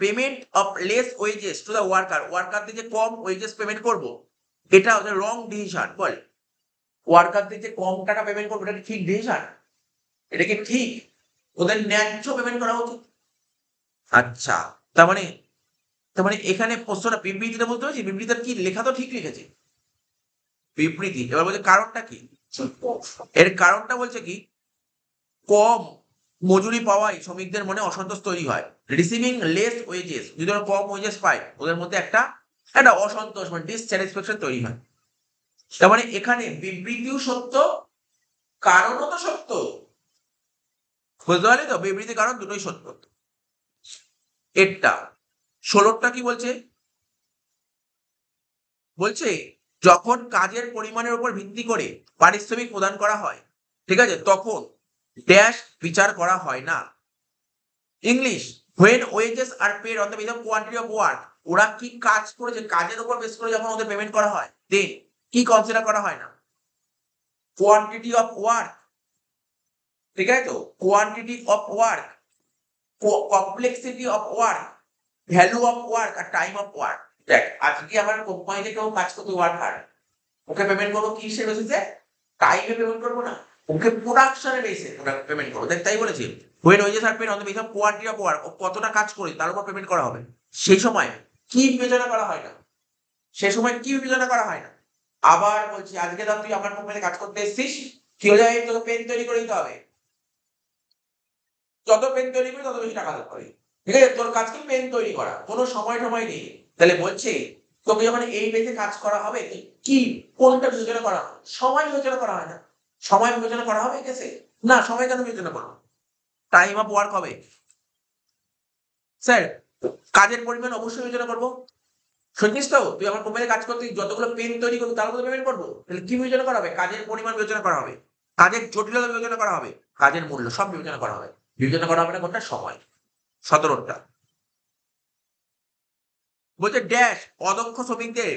payment of less wages to the worker, ওয়ার্কারদের যে কম ওয়েজেস পেমেন্ট করব এটা হচ্ছে রং ডিসিশন। বল ওয়ার্কারদের যে কম টাকা পেমেন্ট করবো এটা কি ঠিক ডিসিশন? এটা কি ঠিক? ওদের ন্যায্য পেমেন্ট করা উচিত। আচ্ছা তার মানে, তার মানে এখানে প্রশ্নটা বিবৃতিটা বলতে পারছি, বিবৃতিটা কি লেখা তো ঠিক লিখেছে বিবৃতি, এবার বলছে কারণটা কি, এর কারণটা বলছে কি কম মজুরি পাওয়ায় শ্রমিকদের মনে অসন্তোষ তৈরি হয়, রিসিভিং লেস ওয়েজেস, যদি ওরা কম ওয়েজেস পায় ওদের মধ্যে একটা একটা অসন্তোষ মানে ডিসস্যাটিসফ্যাকশন তৈরি হয়। তার মানে এখানে বিবৃতিও সত্য কারণও তো সত্য, বুঝতে পারলি তো বিবৃতি কারণ দুটোই সত্য। এরটা 16টা কি বলছে, বলছে যখন কাজের পরিমাণের উপর ভিত্তি করে পারিশ্রমিক প্রদান করা হয়, ঠিক আছে, তখন ড্যাশ বিচার করা হয় না। English when wages are paid on the basis of quantity of work, ওরা কি কাজ করেছে কাজের উপর বেস করে যখন ওদের পেমেন্ট করা হয় দেন কি কনসিডার করা হয় না, কোয়ান্টিটি অফ ওয়ার্ক, ঠিক আছে তো quantity of work, complexity of work, value of work আর টাইম অফ ওয়ার্ক। দেখ আজকে আমার কোম্পানিতে কেউ কাজ করতে ওয়ার্কার, ওকে পেমেন্ট করবো কি হিসেবে বেসিসে, টাইমে পেমেন্ট করবো না, ওকে প্রোডাকশনের বেসে পেমেন্ট করবো। দেখ তাই বলেছি when wages are paid on the basis of quantity of work, ও কতটা কাজ করে তার উপর পেমেন্ট করা হবে। সেই সময় কি বিবেচনা করা হয় না, সে সময় কি বিবেচনা করা হয় না। আবার বলছি আজকে ধর তুই আমার কোম্পানিতে কাজ করতে এসেছিস, কি হয়ে যায় তোকে পেন তৈরি করে দিতে হবে, যত পেন তৈরি করবি তত বেশি টাকা দিতে হবে, ঠিক আছে, তোর কাজ কি পেন তৈরি করা, কোনো সময় সময় নেই। তাহলে বলছে তোকে যখন এই বেসে কাজ করা হবে কি কোনটা বিবেচনা করা হয়, সময় বিবেচনা করা হয় না। সময় বিবেচনা করা হবে কেসে, না সময় কেন বিবেচনা করা হবে, টাইম অফ ওয়ার্ক হবে। স্যার কাজের পরিমাণ অবশ্যই বিবেচনা করবো, শুনছিস তো তুই আমার কোম্পানিতে কাজ করতে যতগুলো পেন তৈরি করবি তার মধ্যে পেমেন্ট করবো, তাহলে কি বিবেচনা করা হবে, কাজের পরিমাণ বিবেচনা করা হবে, কাজের জটিলতা বিবেচনা করা হবে, কাজের মূল্য সব বিবেচনা করা হবে। বিবেচনা করা হবে না কোনটা, সময়। 17টা বলছে ড্যাশ অদক্ষ শ্রমিকদের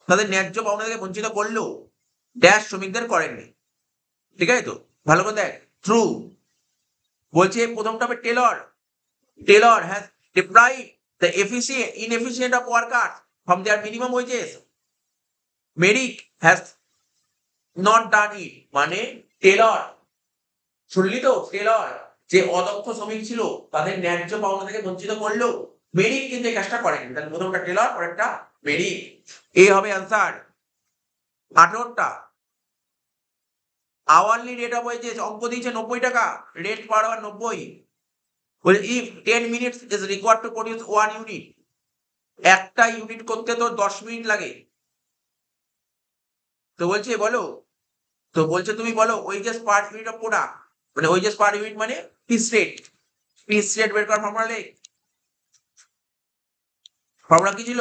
তাদের ন্যায্য পাওনা থেকে বঞ্চিত করলেও ড্যাশ শ্রমিকদের করেননি, ঠিক আছে তো ভালো করে দেখ থ্রু, বলছে প্রথমটা হবে Taylor, Taylor has deprived the inefficient of workers from their minimum wages, Merrick has not done it, মানে টেলর, শুনলি তো টেলর যে অদক্ষ শ্রমিক ছিল তাদের ন্যায্য পাওনা থেকে বঞ্চিত করলেও মেরিক কিন্তু এই কাজটা করেনি। তাহলে প্রথমটা টেলর পরেরটা মেরিক, এ হবে অ্যান্সার। 18টা আওয়ারলি রেট অফ ওয়েজেস, অঙ্ক দিয়েছে 90 টাকা, রেট পার আওয়ার 90, বলে if 10 minutes is required to produce 1 unit, একটা ইউনিট করতে তো 10 মিনিট লাগে, তো বলছে বলো, তো বলছে তুমি বলো wages per unit of product, মানে ওয়েজেস পার ইউনিট মানে পিস রেট, পিস রেট বের করার ফর্মুলা লেখ। ফর্মুলা কি ছিল?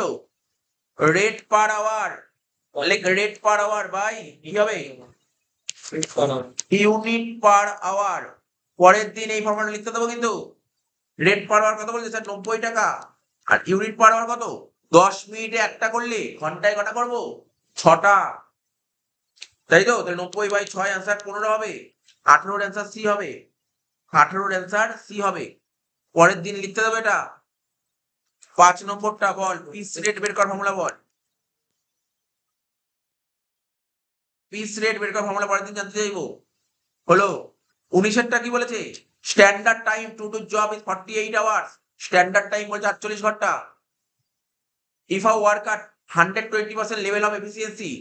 রেট পার আওয়ার, লেখ রেট পার আওয়ার বাই কি হবে ইউনিট পার আওয়ার। পরের দিন এই ফর্মুলা লিখতে দেবো কিন্তু। রেট পার আওয়ার কত বলছে স্যার? 90 টাকা। আর ইউনিট পার আওয়ার কত? 10 মিনিটে একটা করলে ঘন্টায় কটা করবো? 6টা। তাই তো? তাহলে 90/6 অ্যান্সার 15 হবে। 18 অ্যান্সার সি হবে। 18 অ্যান্সার সি হবে। পরের দিন লিখতে দেবে এটা। 5 নম্বরটা বল, পিস রেট বের কর ফর্মুলা বল। পিস রেট বের কর ফর্মুলা পরের দিন জানতে চাইবো। হলো 19এরটা কি বলেছে? Standard time to do job is 48 hours. Standard time বলছে 48 ঘন্টা। If a work at 120% level of efficiency,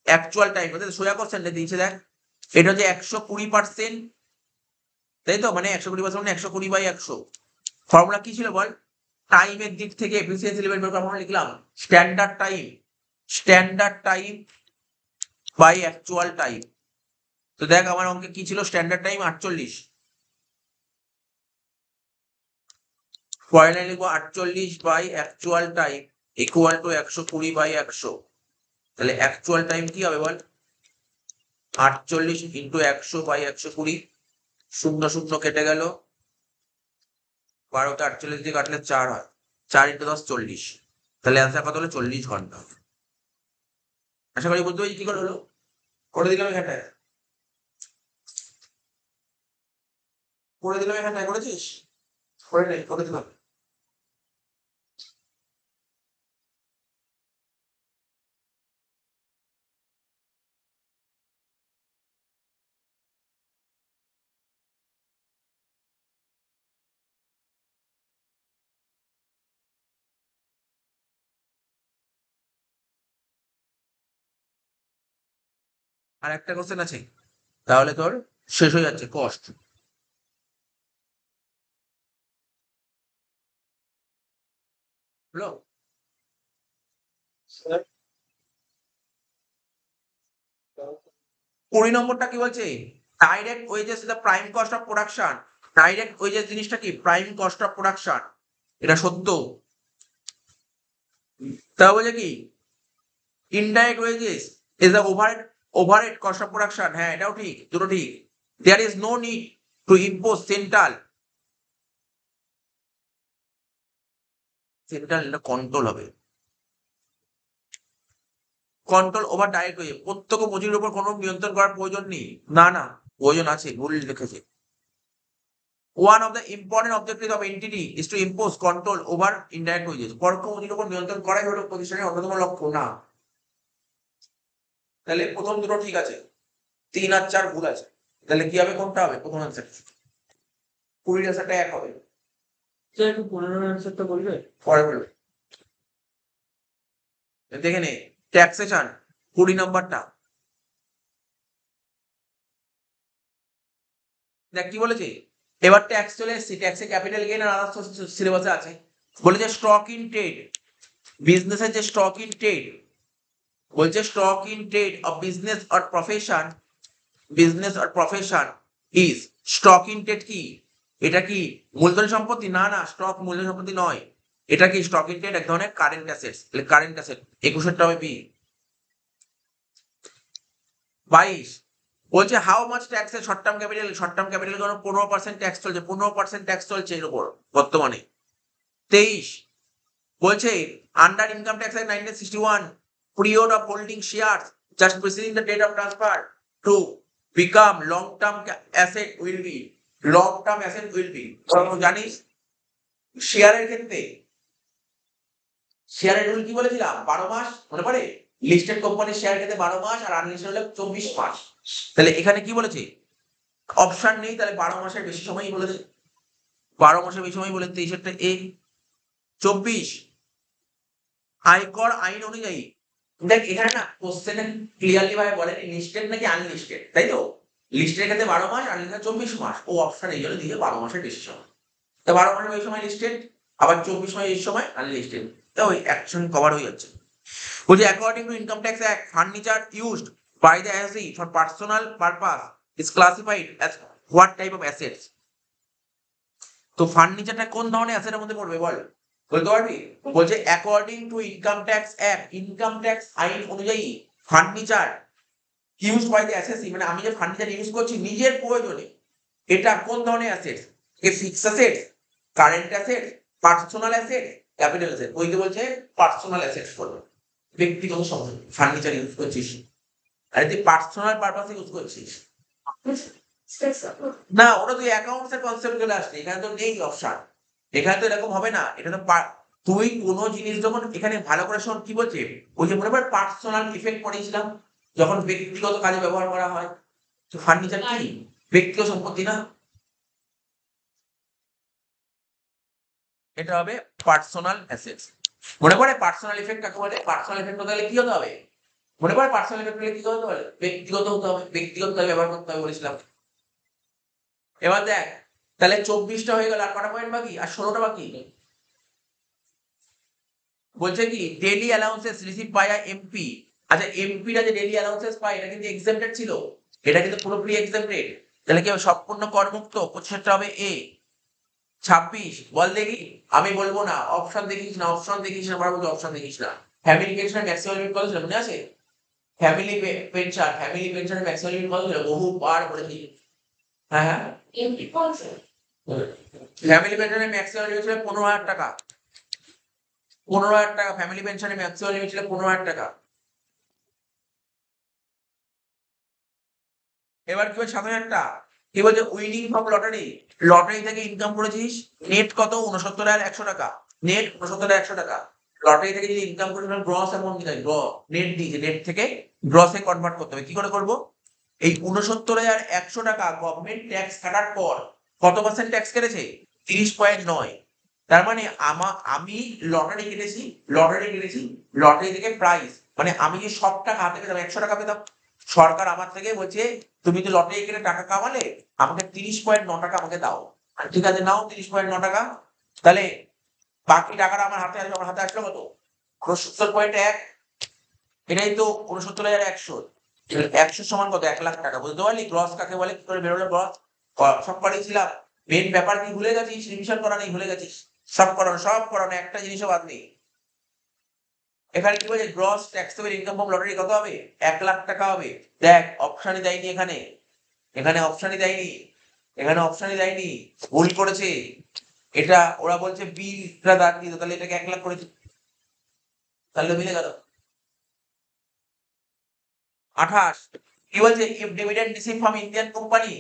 actual time ওদের সোজা কোশ্চেন দিয়েছে দেখ। এটা হচ্ছে 120%, তাই তো? মানে 120% মানে 120/100। ফর্মুলা কি ছিল বল? টাইমের দিক থেকে এফিসিয়েন্সি লেভেল বের করা ফর্মুলা লিখলাম standard time, standard time by actual time. তো দেখ আমার অঙ্কে কি ছিল? স্ট্যান্ডার্ড টাইম 48, পরে লিখবো 48 by actual time equal to 120/100। তাহলে অ্যাকচুয়াল টাইম কি হবে বল? 48 ইন্টু 100/120, 0 কেটে গেল, 12তে 48 দিয়ে কাটলে 4 হয়, 4 ইন্টু 10 40। তাহলে অ্যান্সার কত হলো? 40 ঘন্টা। আশা করি বুঝতে পেরেছি কি করে হলো। করে দিলাম এখানটায়, করে দিলাম এখানটায়, করেছিস? করে নেই, করে দিলাম। আর একটা কোশ্চেন আছে, তাহলে তোর শেষ হয়ে যাচ্ছে কস্ট। হলো 20 নম্বরটা কি বলছে? Direct wages the prime cost of production. Direct wages জিনিসটা কি? Prime cost of production. এটা সত্য। তা বলছে কি indirect wages is the overhead cost of production. হ্যাঁ এটাও ঠিক, দুটো ঠিক। There is no need to impose central এটা কন্ট্রোল হবে, কন্ট্রোল ওভার ডাইরেক্ট ওয়েজ। প্রত্যক্ষ মজুরির উপর কোনো নিয়ন্ত্রণ করার প্রয়োজন নেই। না না, প্রয়োজন আছে, ভুল লিখেছে। One of the important objectives of entity is to impose control over indirect wages. পরোক্ষ মজুরির উপর নিয়ন্ত্রণ করাই হলো প্রতিষ্ঠানের অন্যতম লক্ষ্য। না, তাহলে প্রথম দুটো ঠিক আছে, 3 আর 4 ভুল আছে। তাহলে কি হবে? কোনটা হবে প্রথম অ্যান্সার? 20 অ্যান্সারটা 1 হবে। একটু 15 অ্যান্সারটা বলবে, পরে বলবে। দেখে নে ট্যাক্সেশন 20 নম্বরটা। দেখ কি বলেছে, এবার ট্যাক্স চলে এসেছে, ট্যাক্সে ক্যাপিটাল গেইন আর আদার্স সিলেবাসে আছে। বলেছে স্টক ইন ট্রেড, বিজনেসের যে স্টক ইন ট্রেড, বলছে stock in trade of business or profession, business or profession is stock in trade কি? এটা কি মূলধনী সম্পত্তি? না না, স্টক মূলধনী সম্পত্তি নয়। এটা কি? স্টক ইন ট্রেড এক ধরনের কারেন্ট অ্যাসেটস। কারেন্ট অ্যাসেট 21 হবে বি। 22 বলছে হাউ মাচ ট্যাক্স এর short term capital, short term capital কোনো 15% ট্যাক্স চলছে, 15% ট্যাক্স চলছে এর উপর বর্তমানে। 23 বলছে under income tax act 1961 period of holding shares just preceding the date of transfer to become long term asset will be, long term asset will be, জানিস শেয়ারের ক্ষেত্রে শেয়ারের রুল কি বলেছিলাম? 12 মাস, মনে পড়ে? লিস্টেড কোম্পানির শেয়ার ক্ষেত্রে 12 মাস আর আনলিস্টেড হলে 24 মাস। তাহলে এখানে কি বলেছে? অপশন নেই, তাহলে 12 মাসের বেশি সময়ই বলেছে, 12 মাসের বেশি সময় বলে 23 এ। 24 আয়কর আইন অনুযায়ী, দেখ এখানে না কোশ্চেনে ক্লিয়ারলি ভাবে বলেনি লিস্টেড নাকি আনলিস্টেড, তাই তো? লিস্টের ক্ষেত্রে 12 মাস, আনলিস্টেড 24 মাস। ও অপশন এই জন্য দিয়ে 12 মাসের বেশি সময়। তো 12 মাসের বেশি সময় লিস্টেড, আবার 24 মাসের বেশি সময় আনলিস্টেড। তো ওই অ্যাকশন কভার হয়ে যাচ্ছে। বলছে according to income tax act furniture used by the ASE for personal purpose is classified as what type of assets? তো ফার্নিচারটা কোন ধরনের অ্যাসেটের মধ্যে পড়বে বল, বলতে পারবি? বলছে according to income tax act, income tax আইন অনুযায়ী furniture use by the assessee, মানে আমি যে ফার্নিচার ইউজ করছি নিজের প্রয়োজনে, এটা কোন ধরনের assets? A fixed assets, current assets, personal asset, capital asset. ওই যে বলছে পার্সোনাল অ্যাসেটস বলবে, ব্যক্তিগত সম্পদ ফার্নিচার ইউজ করছিস, আর তুই পার্সোনাল পারপাসে ইউজ করছিস না, ওটা তুই অ্যাকাউন্টস এর কনসেপ্ট চলে আসছে, এখানে তো নেই অপশন, এখানে তো এরকম হবে না। এটা তো তুই কোনো জিনিস যখন এখানে ভালো করে শোন কি বলছে, ওই যে মনে পড়ে পার্সোনাল ইফেক্ট পড়েছিলাম, যখন ব্যক্তিগত কাজে ব্যবহার করা হয়, তো ফার্নিচার কি ব্যক্তিগত সম্পত্তি না, এটা হবে পার্সোনাল অ্যাসেটস। মনে পড়ে পার্সোনাল ইফেক্ট কাকে বলে? পার্সোনাল ইফেক্ট হতে গেলে কি হতে হবে? মনে পড়ে পার্সোনাল ইফেক্ট হলে কি হতে হবে? ব্যক্তিগত হতে হবে, ব্যক্তিগত কাজে ব্যবহার করতে হবে বলেছিলাম। এবার দেখ, তাহলে 24টা হয়ে গেল, আর কটা পয়েন্ট বাকি? আর 16টা বাকি। বলছে কি daily allowances receive by MP. আচ্ছা, এমপিরা যে ডেইলি অ্যালাউন্সেস পায় এটা কিন্তু এক্সেম্পটেড ছিল, এটা কিন্তু পুরোপুরি এক্সেম্পটেড। তাহলে কি হবে? সম্পূর্ণ করমুক্ত। কোশ্চেনটা হবে এ। 26 বল দেখি, আমি বলবো না, অপশন দেখিস না, অপশন দেখিস না, বলবো অপশন দেখিস না। ফ্যামিলি পেনশন ম্যাক্সিমাম লিমিট কত ছিল মনে আছে? ফ্যামিলি পেনশনের ম্যাক্সিমাম লিমিট কত ছিল? বহুবার বলেছি। হ্যাঁ হ্যাঁ, ফ্যামিলি পেনশনের ম্যাক্সিমাম লিমিট ছিল 15,000 টাকা। 15,000 টাকা ফ্যামিলি পেনশনের ম্যাক্সিমাম লিমিট ছিল 15,000 টাকা। এবার কি বলছে 7,000 কি বলছে? উইনিং ফ্রম লটারি, লটারি থেকে ইনকাম করেছিস, নেট কত? 69,100 টাকা। নেট 69,100 টাকা। লটারি থেকে যদি ইনকাম করিস গ্রস অ্যামাউন্ট দিতে হয়, নেট দিয়েছে, নেট থেকে গ্রসে কনভার্ট করতে হবে। কি করে করবো? এই 69,100 টাকা গভর্নমেন্ট ট্যাক্স কাটার পর কত পার্সেন্ট ট্যাক্স কেটেছে? 30.9। তার মানে আমি লটারি কেটেছি, লটারি থেকে প্রাইস, মানে আমি যে সব টাকা হাতে পেতাম, 100 টাকা পেতাম, সরকার আমার থেকে বলছে তুমি তো লটারি কেটে টাকা কামালে, আমাকে 30.9 টাকা আমাকে দাও। ঠিক আছে, নাও 30.9 টাকা। তাহলে বাকি টাকাটা আমার হাতে আসবে, আমার হাতে আসলো কত? 69.1। এটাই তো 69,100। 100 সমান কত? 1,00,000 টাকা। বুঝতে পারলি গ্রস কাকে বলে? কি করে বেরোলো গ্রস? সব করেছিলাম, মেন ব্যাপার কি ভুলে গেছিস? রিভিশন করা নেই, ভুলে গেছিস? সব করানো, একটা জিনিসও বাদ নেই। এখানে কি বলছে? Gross taxable income from lottery কত হবে? 1,00,000 টাকা হবে। দেখ অপশনই দেয়নি এখানে, অপশনই দেয়নি, অপশনই দেয়নি, ভুল করেছে। এটা ওরা বলছে বিলটা দাগ দিতে, তাহলে এটাকে 1,00,000 করেছে, তাহলে মিলে গেল। 28 কি বলছে? If dividend receive from Indian company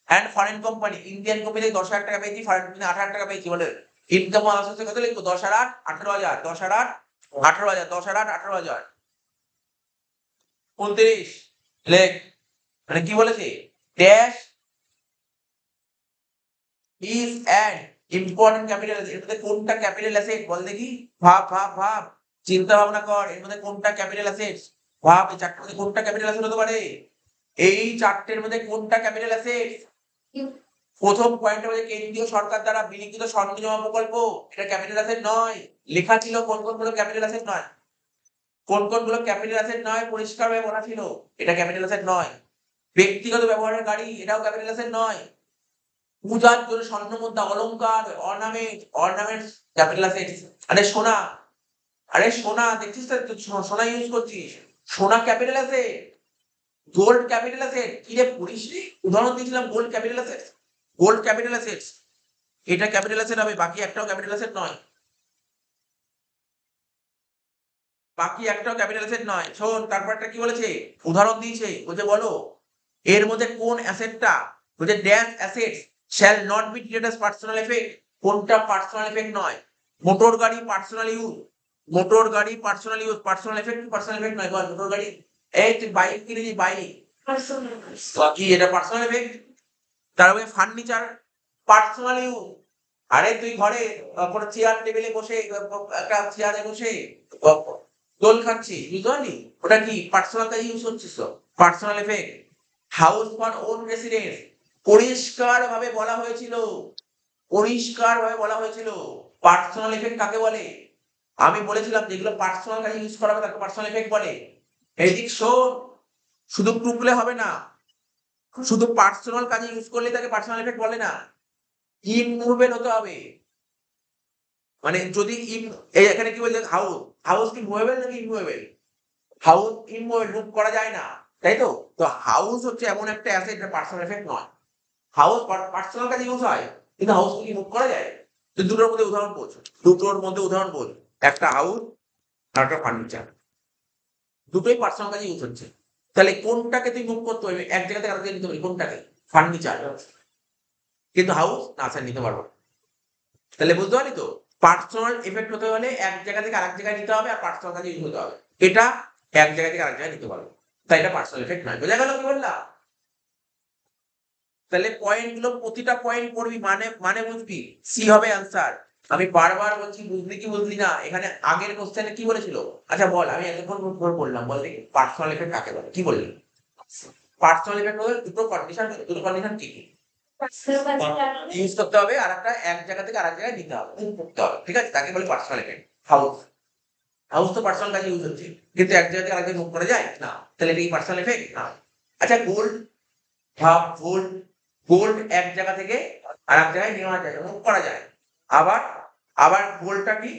and foreign company, Indian company 10,000 টাকা পেয়েছি, ফরেন কোম্পানি 8,000 টাকা পেয়েছি, বলে ইনকাম আসছে কত লিখবো? 10 আর 8 18,000, 10 আর 8 18,000, 10 আর 8 18,000। 29 লেখ, মানে কি বলেছে? Dash is an important capital asset. এর মধ্যে কোনটা ক্যাপিটাল অ্যাসেট বল দেখি? ভাব, চিন্তা ভাবনা কর, এর মধ্যে কোনটা ক্যাপিটাল অ্যাসেট? ভাব, এই চারটার মধ্যে কোনটা ক্যাপিটাল অ্যাসেট হতে পারে? এই চারটের মধ্যে কোনটা ক্যাপিটাল অ্যাসেট? প্রথম পয়েন্টে বলে কেন্দ্রীয় সরকার দ্বারা বিলিখিত স্বর্ণ জমা প্রকল্প, এটা ক্যাপিটাল অ্যাসেট নয়। লেখা ছিল কোন কোনগুলো ক্যাপিটাল অ্যাসেট নয়, কোন কোনগুলো ক্যাপিটাল অ্যাসেট নয়, পরিষ্কারভাবে বলা ছিল, এটা ক্যাপিটাল অ্যাসেট নয়। ব্যক্তিগত ব্যবহারের গাড়ি, এটাও ক্যাপিটাল অ্যাসেট নয়। পূজার জন্য স্বর্ণ মুদ্রা, অলংকার, অর্নামেন্টস ক্যাপিটাল অ্যাসেট। আরে সোনা দেখছিস তো, সোনা ইউজ করছিস, সোনা capital asset. Gold capital asset, কি রে পড়িসনি? উদাহরণ দিয়েছিলাম gold capital asset, gold capital asset, এটা ক্যাপিটাল অ্যাসেট হবে, বাকি একটাও ক্যাপিটাল অ্যাসেট নয়, বাকি একটাও ক্যাপিটাল অ্যাসেট নয়। শোন তারপরটা কি বলেছে? উদাহরণ দিয়েছে, বলছে বলো এর মধ্যে কোন অ্যাসেটটা, বলছে dash assets shall not be treated as personal effect, কোনটা পার্সোনাল এফেক্ট নয়? মোটর গাড়ি পার্সোনাল ইউজ, পার্সোনাল এফেক্ট নয় বল। মোটর গাড়ি, এই তুই বাইক কিনেছিস, বাইক কি এটা পার্সোনাল এফেক্ট? তারপরে ফার্নিচার পার্সোনাল ইউজ, আরে তুই ঘরে কোনো চেয়ার টেবিলে বসে, একটা চেয়ারে বসে দোল খাচ্ছিস, বুঝতে পারলি? ওটা কি পার্সোনাল কাজে ইউজ করছিস? তো personal effect. House for own residence, পরিষ্কার ভাবে বলা হয়েছিল, পার্সোনাল এফেক্ট কাকে বলে? আমি বলেছিলাম যেগুলো পার্সোনাল কাজে ইউজ করা হবে তাকে পার্সোনাল এফেক্ট বলে। এদিক শোন, শুধু টুকলে হবে না, শুধু পার্সোনাল কাজে ইউজ করলে তাকে পার্সোনাল এফেক্ট বলে না, ইমুভেবল হতে হবে। মানে যদি এই এখানে কি বলছে, হাউস, হাউস কি মুভেবল নাকি ইমুভেবল? হাউস ইমুভেবল, মুভ করা যায় না, তাই তো? তো হাউস হচ্ছে এমন একটা অ্যাসেট যেটা পার্সোনাল এফেক্ট নয়। হাউস পার্সোনাল কাজে ইউজ হয়, কিন্তু হাউস কি মুভ করা যায়? তো দুটোর মধ্যে উদাহরণ বোঝ, দুটোর মধ্যে উদাহরণ বোঝ, একটা হাউস আর একটা ফার্নিচার, দুটোই পার্সোনাল কাজে ইউজ হচ্ছে। তাহলে কোনটাকে তুই মুভ করতে পারবি, এক জায়গা থেকে আরেক জায়গায় নিতে পারবি, কোনটাকে? ফার্নিচার। কিন্তু হাউস না স্যার নিতে পারবো। তাহলে বুঝতে পারলি তো, পার্সোনাল এফেক্ট হতে হলে এক জায়গা থেকে আরেক জায়গায় নিতে হবে, আর পার্সোনাল কাজে ইউজ হতে হবে। এটা এক জায়গা থেকে আরেক জায়গায় নিতে পারবো, তাই এটা পার্সোনাল এফেক্ট নয়। বোঝা গেল কি বললাম? তাহলে পয়েন্ট গুলো, প্রতিটা পয়েন্ট পড়বি, মানে মানে বুঝবি, সি হবে আনসার। আমি বারবার বলছি, বুঝলি কি বুঝলি না? এখানে আগের কোশ্চেনে কি বলেছিল? আচ্ছা বল, আমি এতক্ষণ ধরে বললাম, বল দেখি পার্সোনাল এফেক্ট কাকে বলে, কি বললি? পার্সোনাল ইভেন্ট হলে দুটো কন্ডিশন কি কি? ইউজ করতে হবে, আর একটা এক জায়গা থেকে আরেক জায়গায় নিতে হবে, করতে হবে, ঠিক আছে? তাকে বলে পার্সোনাল ইভেন্ট। হাউস, হাউস তো পার্সোনাল কাজে ইউজ হচ্ছে, কিন্তু এক জায়গা থেকে আরেক জায়গায় মুভ করা যায় না, তাহলে এটা কি পার্সোনাল ইফেক্ট না? আচ্ছা গোল্ড, ভাব গোল্ড, গোল্ড এক জায়গা থেকে আরেক জায়গায় নেওয়া যায়, মুভ করা যায়। আবার আবার গোল্ডটা কি,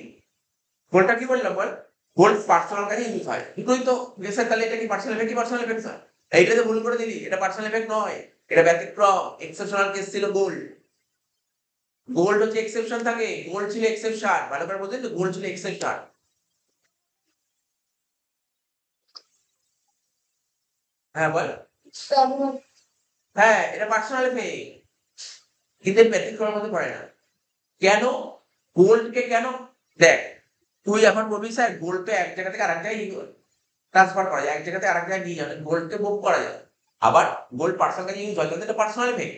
গোল্ডটা কি বললাম বল? গোল্ড পার্সোনাল কাজে ইউজ হয়, দুটোই তো গেছে, তাহলে এটা কি পার্সোনাল ইফেক্ট? কি পার্সোনাল ইফেক্ট স্যার? এইটা তো ভুল করে দিলি, এটা পার্সোনাল ইফেক্ট নয়, এটা ব্যতিক্রম, এক্সেপশনাল কেস ছিল গোল্ড। গোল্ড হচ্ছে এক্সেপশন থাকে, গোল্ড ছিল এক্সেপশন, ভালো করে বুঝলেন তো, গোল্ড ছিল এক্সেপশন। হ্যাঁ বল। হ্যাঁ এটা পার্সোনাল ইফেক্ট, কিন্তু ব্যতিক্রমের মধ্যে পড়ে না। কেন? গোল্ডকে কেন? দেখ, তুই এখন বলবি স্যার গোল্ড তো এক জায়গা থেকে আরেক জায়গায় ট্রান্সফার করা যায়, এক জায়গা থেকে আরেক জায়গায় নিয়ে যাবে, গোল্ডকে মুভ করা যায়। আবার গোল্ড পার্সোনাল কাজে ইউজ হয়, তাহলে এটা পার্সোনাল ইফেক্ট।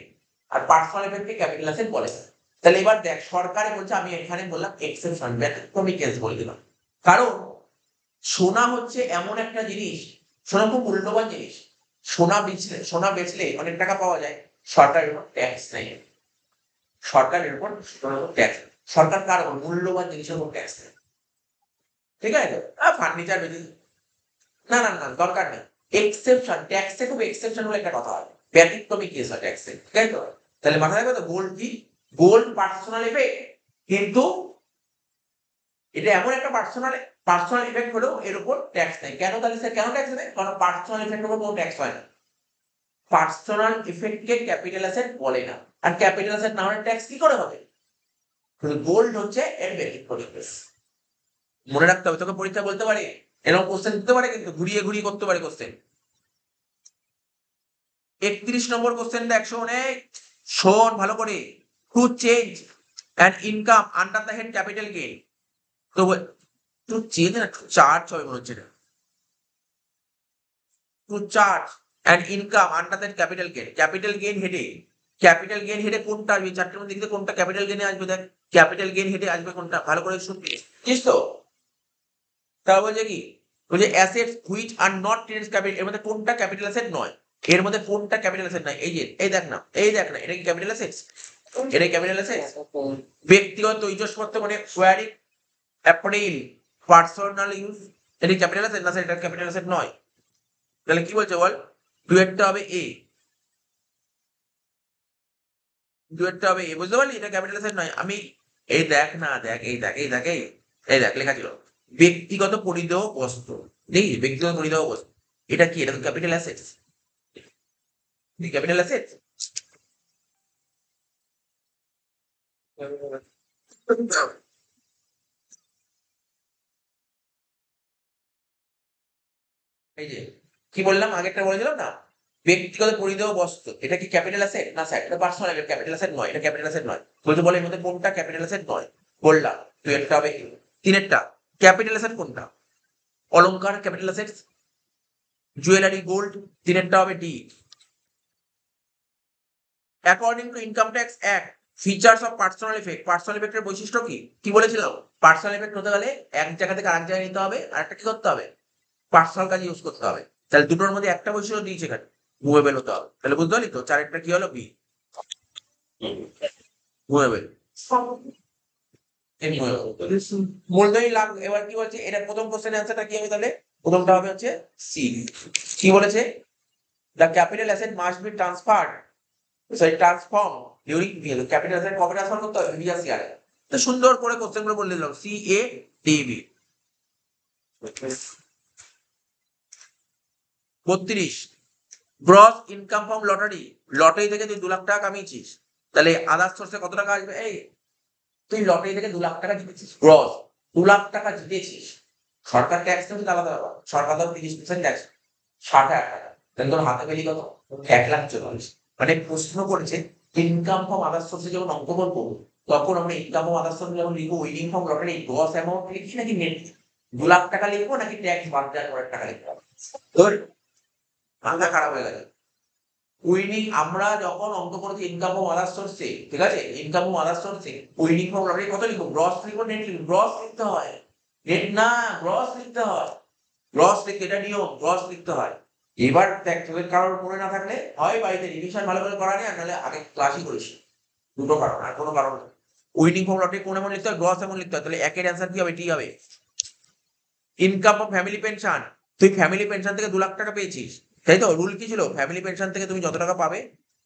আর পার্সোনাল ইফেক্টকে ক্যাপিটাল অ্যাসেট বলে। তাহলে এবার দেখ, সরকারে বলছে, আমি এখানে বললাম এক্সেপশন, ব্যতিক্রমী কেস বলে দিলাম। কারণ সোনা হচ্ছে এমন একটা জিনিস, সোনা খুব মূল্যবান জিনিস। সোনা বেচলে অনেক টাকা পাওয়া যায়, সরকারের উপর ট্যাক্স নেই। সরকারের উপর সোনার উপর ট্যাক্স, সরকার কার উপর? মূল্যবান জিনিসের উপর ট্যাক্স নেই, ঠিক আছে? ফার্নিচার বেচে, না না না দরকার নেই। এক্সেপশন, ট্যাক্সে খুব এক্সেপশন হলে একটা কথা হয়, ব্যতিক্রমী কেস হয় ট্যাক্সে, ঠিক আছে তো? তাহলে মাথায় রাখবে তো, গোল্ড কি? গোল্ড পার্সোনাল এফেক্ট, কিন্তু এটা এমন একটা পার্সোনাল ইফেক্ট হলেও এর উপর ট্যাক্স নেই। কেন তাহলে স্যার, কেন ট্যাক্স নেই? কারণ পার্সোনাল ইফেক্টের উপর কোনো ট্যাক্স হয় না। পার্সোনাল ইফেক্টকে ক্যাপিটাল অ্যাসেট বলে না, আর ক্যাপিটাল অ্যাসেট না হলে ট্যাক্স কি করে হবে? গোল্ড হচ্ছে এর ব্যতিক্রমী কেস। মনে রাখতে হবে, তোকে পরীক্ষা বলতে পারে, এরকম কোশ্চেন দিতে পারে, কিন্তু ঘুরিয়ে ঘুরিয়ে করতে পারে কোশ্চেন। 31 নম্বর কোশ্চেনটা 100 অনেক, শোন ভালো করে। To change an income under the head capital gain, তো টু চেঞ্জ না টু চার্জ হবে মনে হচ্ছে, to charge an income under the capital gain. Capital gain হেডে, ক্যাপিটাল গেইন হেডে কোনটা আসবে? চারটের মধ্যে দেখতে কোনটা ক্যাপিটাল গেইনে আসবে? দেখ ক্যাপিটাল গেইন হেডে আসবে কোনটা, ভালো করে শুনবি, বুঝছিস তো? তাহলে বলছে কি, বলছে assets which are not trades capital, এর মধ্যে কোনটা ক্যাপিটাল অ্যাসেট নয়? এর মধ্যে কোনটা ক্যাপিটাল অ্যাসেট নয়? এই যে এই দেখ না, এই দেখ না, এটা কি ক্যাপিটাল অ্যাসেট? এটা ক্যাপিটাল অ্যাসেট? ব্যক্তিগত ইজসপত্র মানে ওয়ারিং অ্যাপ্রিল, পার্সোনাল ইউজ, এটা ক্যাপিটাল অ্যাসেট না স্যার? এটা ক্যাপিটাল অ্যাসেট নয়। তাহলে কি বলছে বল? ডুয়েটটা হবে এ, ডুয়েটটা হবে এ, বুঝতে পারলি? এটা ক্যাপিটাল অ্যাসেট নয়। আমি এই দেখ না, দেখ এই দেখ, এই দেখ, এই দেখ লেখা ছিল ব্যক্তিগত পরিধেয় বস্তু, নেই ব্যক্তিগত পরিধেয় বস্তু, এটা কি? এটা তো ক্যাপিটাল অ্যাসেট, ক্যাপিটাল অ্যাসেট। এই যে কি বললাম, আগেরটা বলেছিলাম না, ব্যক্তিগত পরিধেয় বস্তু, এটা কি ক্যাপিটাল অ্যাসেট না স্যার? এটা পার্সোনাল ক্যাপিটাল অ্যাসেট নয়, এটা ক্যাপিটাল অ্যাসেট নয়। বলতে বলে এর মধ্যে কোনটা ক্যাপিটাল অ্যাসেট নয়? বললাম তুই একটা হবে তিনেরটা। ক্যাপিটাল অ্যাসেট কোনটা? অলংকার ক্যাপিটাল অ্যাসেট, জুয়েলারি গোল্ড, তিনেরটা হবে D. According to income tax act, features of personal effect, personal ইফেক্টের বৈশিষ্ট্য কি? কি বলেছিলাম? পার্সোনাল ইফেক্ট হতে গেলে এক জায়গা থেকে আরেক জায়গায় নিতে হবে, আর একটা কি করতে হবে? পার্সোনাল কাজে ইউজ করতে হবে। তাহলে দুটোর মধ্যে একটা বৈশিষ্ট্য দিয়েছে এখানে, মুভেবল হতে হবে। তাহলে বুঝতে পারলি তো, চারেরটা কি হলো? B, movable. মূলধনী লাভ, এবার কি বলছে? এটা প্রথম কোশ্চেনের অ্যান্সারটা কি হবে তাহলে? প্রথমটা হবে হচ্ছে সি। কি বলেছে? The capital asset must be transform during capital asset কবে ট্রান্সফার করতে হবে প্রিভিয়াস ইয়ারে। তো সুন্দর করে কোশ্চেন গুলো বলে দিলাম CADB। 32 gross income from lottery, lottery থেকে তুই 2 লাখ টাকা কামিয়েছিস, তাহলে আদার্স সোর্সে কত টাকা আসবে? এই তুই লটারি থেকে 2 লাখ টাকা জিতেছিস, গ্রস 2 লাখ টাকা জিতেছিস, সরকার ট্যাক্স নেবে আলাদা ব্যাপার, সরকার তো 30% ট্যাক্স, 60,000 টাকা, তাহলে তোর হাতে পেলি কত? 1,40,000। মানে প্রশ্ন করেছে ইনকাম ফ্রম আদার্স সোর্সে যখন অঙ্ক করবো তখন আমরা ইনকাম ফ্রম আদার্স সোর্সে যখন লিখবো winning from lottery gross amount লিখি নাকি নেট 2 লাখ টাকা লিখবো নাকি ট্যাক্স বাদ দেওয়ার পরের টাকা লিখবো? তোর মাথা খারাপ হয়ে গেছে। উইনিং আমরা যখন অঙ্ক করেছি ইনকাম ফ্রম আদার্স সোর্সে, ঠিক আছে, ইনকাম ফ্রম আদার্স সোর্সে উইনিং ফ্রম লটারি কত লিখবো? গ্রস লিখবো নেট লিখবো? গ্রস লিখতে হয়, নেট না, গ্রস লিখতে হয়। গ্রস লিখতে, এটা নিয়ম, গ্রস লিখতে হয়। এবার দেখ তোদের কারোর মনে না থাকলে হয় বাড়িতে রিভিশন ভালো করে করা নেই, আর নাহলে আগে ক্লাসই করিস। দুটো কারণ, আর কোনো কারণ নেই। উইনিং ফ্রম লটারি কোন এমন লিখতে হয়, গ্রস এমন লিখতে হয়, তাহলে একের অ্যান্সার কি হবে? টি হবে। ইনকাম অফ ফ্যামিলি পেনশন, তুই ফ্যামিলি পেনশন থেকে 2 লাখ টাকা পেয়েছিস, তাই তো? রুল কি ছিল? ফ্যামিলি পেনশন থেকে তুমি যত টাকা পাবে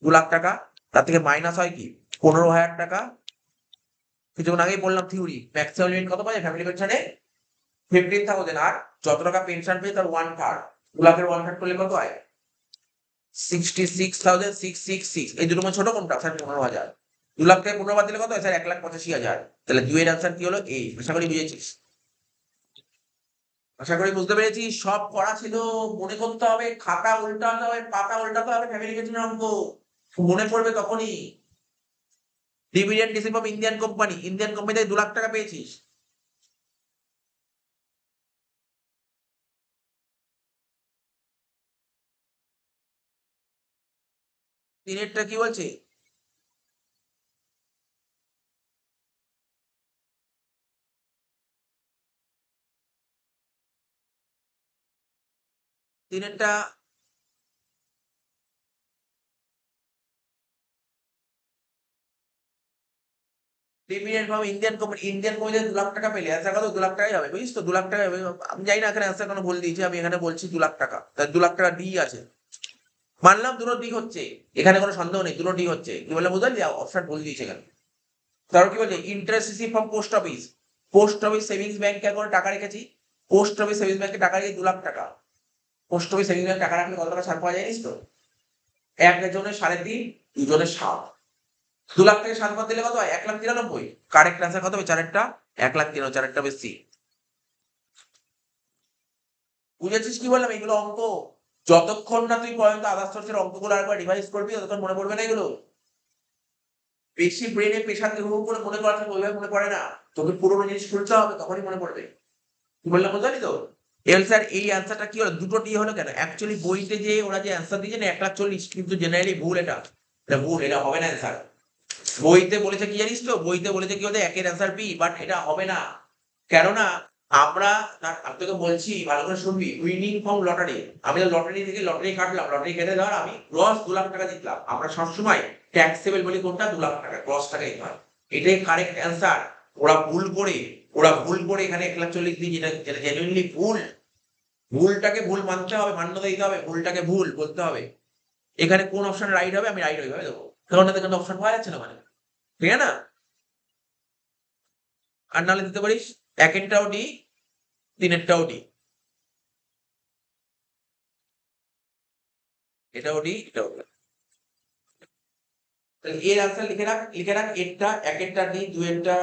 2 লাখ টাকা, তার থেকে মাইনাস হয় কি 15,000 টাকা। কিছুক্ষণ আগেই বললাম থিওরি, ম্যাক্সিমাম লিমিট কত পাবে ফ্যামিলি পেনশনে? 15,000। আর যত টাকা পেনশন পেয়ে তার 1/3, 2 লাখের 1/3 করলে কত হয়? 66,666। এই দুটো মধ্যে ছোট কোনটা? স্যার 15,000। 2 লাখ থেকে 15 বাদ দিলে কত হয় স্যার? 1,85,000। তাহলে 2 এর অ্যান্সার কি হলো? এই। আশা করি বুঝেছিস, আশা করি বুঝতে পেরেছি। সব করা ছিল, মনে করতে হবে, খাতা উল্টাতে হবে, পাতা উল্টাতে হবে, ফ্যামিলি পেনশনের অঙ্ক মনে পড়বে তখনই। Dividend receive of Indian company, Indian company থেকে 2 লাখ টাকা পেয়েছিস। তিনেরটা কি বলছে? তিনেরটা dividend from Indian company, Indian company থেকে 2 লাখ টাকা পেলে অ্যান্সার কত? 2 লাখ টাকাই হবে, বুঝিস তো? 2 লাখ টাকা হবে। আমি জানি না এখানে অ্যান্সার কোনো ভুল দিয়েছি, আমি এখানে বলছি 2 লাখ টাকা, তাই 2 লাখ টাকা ডি আছে। মানলাম দুটো ডি হচ্ছে, এখানে কোনো সন্দেহ নেই, দুটো ডি হচ্ছে। কি বলে বুঝলি? অপশন ভুল দিয়েছে এখানে। তারপর কি বলছে? Interest receive from post office, post office savings ব্যাংকে এখন টাকা রেখেছি, পোস্ট অফিস সেভিংস ব্যাংকে টাকা রেখে 2 লাখ টাকা। পোস্ট অফিস সেভিংস ব্যাংকে টাকা রাখলে কত টাকা ছাড় পাওয়া যায় জানিস তো? একজনের 3.5, দুজনের 7। 2 লাখ থেকে 7 বাদ দিলে কত হয়? 1,93,000। কারেক্ট অ্যান্সার কত হবে? চারেরটা 1,93,000, চারেরটা বেশি। বুঝেছিস কি বললাম? এগুলো অঙ্ক যতক্ষণ না তুই পর্যন্ত আদার্স সোর্সের অঙ্কগুলো আরেকবার রিভাইজ করবি ততক্ষণ মনে পড়বে না এগুলো। বেশি ব্রেনে প্রেশার দিয়ে হুড় করে মনে করা থাকে, ওইভাবে মনে পড়ে না। তোকে পুরোনো জিনিস খুলতে হবে, তখনই মনে পড়বে। কি বললাম বুঝলি তো? এল স্যার এই অ্যান্সারটা কি হলো? দুটো ডি হলো কেন? অ্যাকচুয়ালি বইতে যে ওরা যে অ্যান্সার দিয়েছে না 1,40,000, কিন্তু জেনারেলি ভুল। এটা এটা ভুল, এটা হবে না অ্যান্সার। বইতে বলেছে কি জানিস তো? বইতে বলেছে কি বলতে একের অ্যান্সার বি, বাট এটা হবে না। কেননা আমরা, আমি তোকে বলছি ভালো করে শুনবি, উইনিং ফ্রম লটারি, আমি লটারি থেকে লটারি কাটলাম, লটারি কেটে ধর আমি গ্রস 2 লাখ টাকা জিতলাম। আমরা সবসময় ট্যাক্সেবল বলি কোনটা? 2 লাখ টাকা, গ্রস টাকা দিতে হয়। এটাই কারেক্ট অ্যান্সার। ওরা ভুল করে এখানে 1,40,000 দিয়ে, যেটা যেটা জেনুইনলি ভুল। ভুলটাকে ভুল মানতে হবে, মান্যতা দিতে হবে, ভুলটাকে ভুল বলতে হবে। এখানে কোন অপশন রাইট হবে? আমি রাইট ওইভাবে দেবো, কারণ এখানে অপশন পাওয়া যাচ্ছে না মানে। ঠিক আছে না? আর নাহলে দিতে পারিস একেরটাও ডি, তিনেরটাও ডি, এটাও ডি, এটাও ডি। তাহলে এর আনসার লিখে রাখ এরটা, একেরটা ডি, দুয়েরটা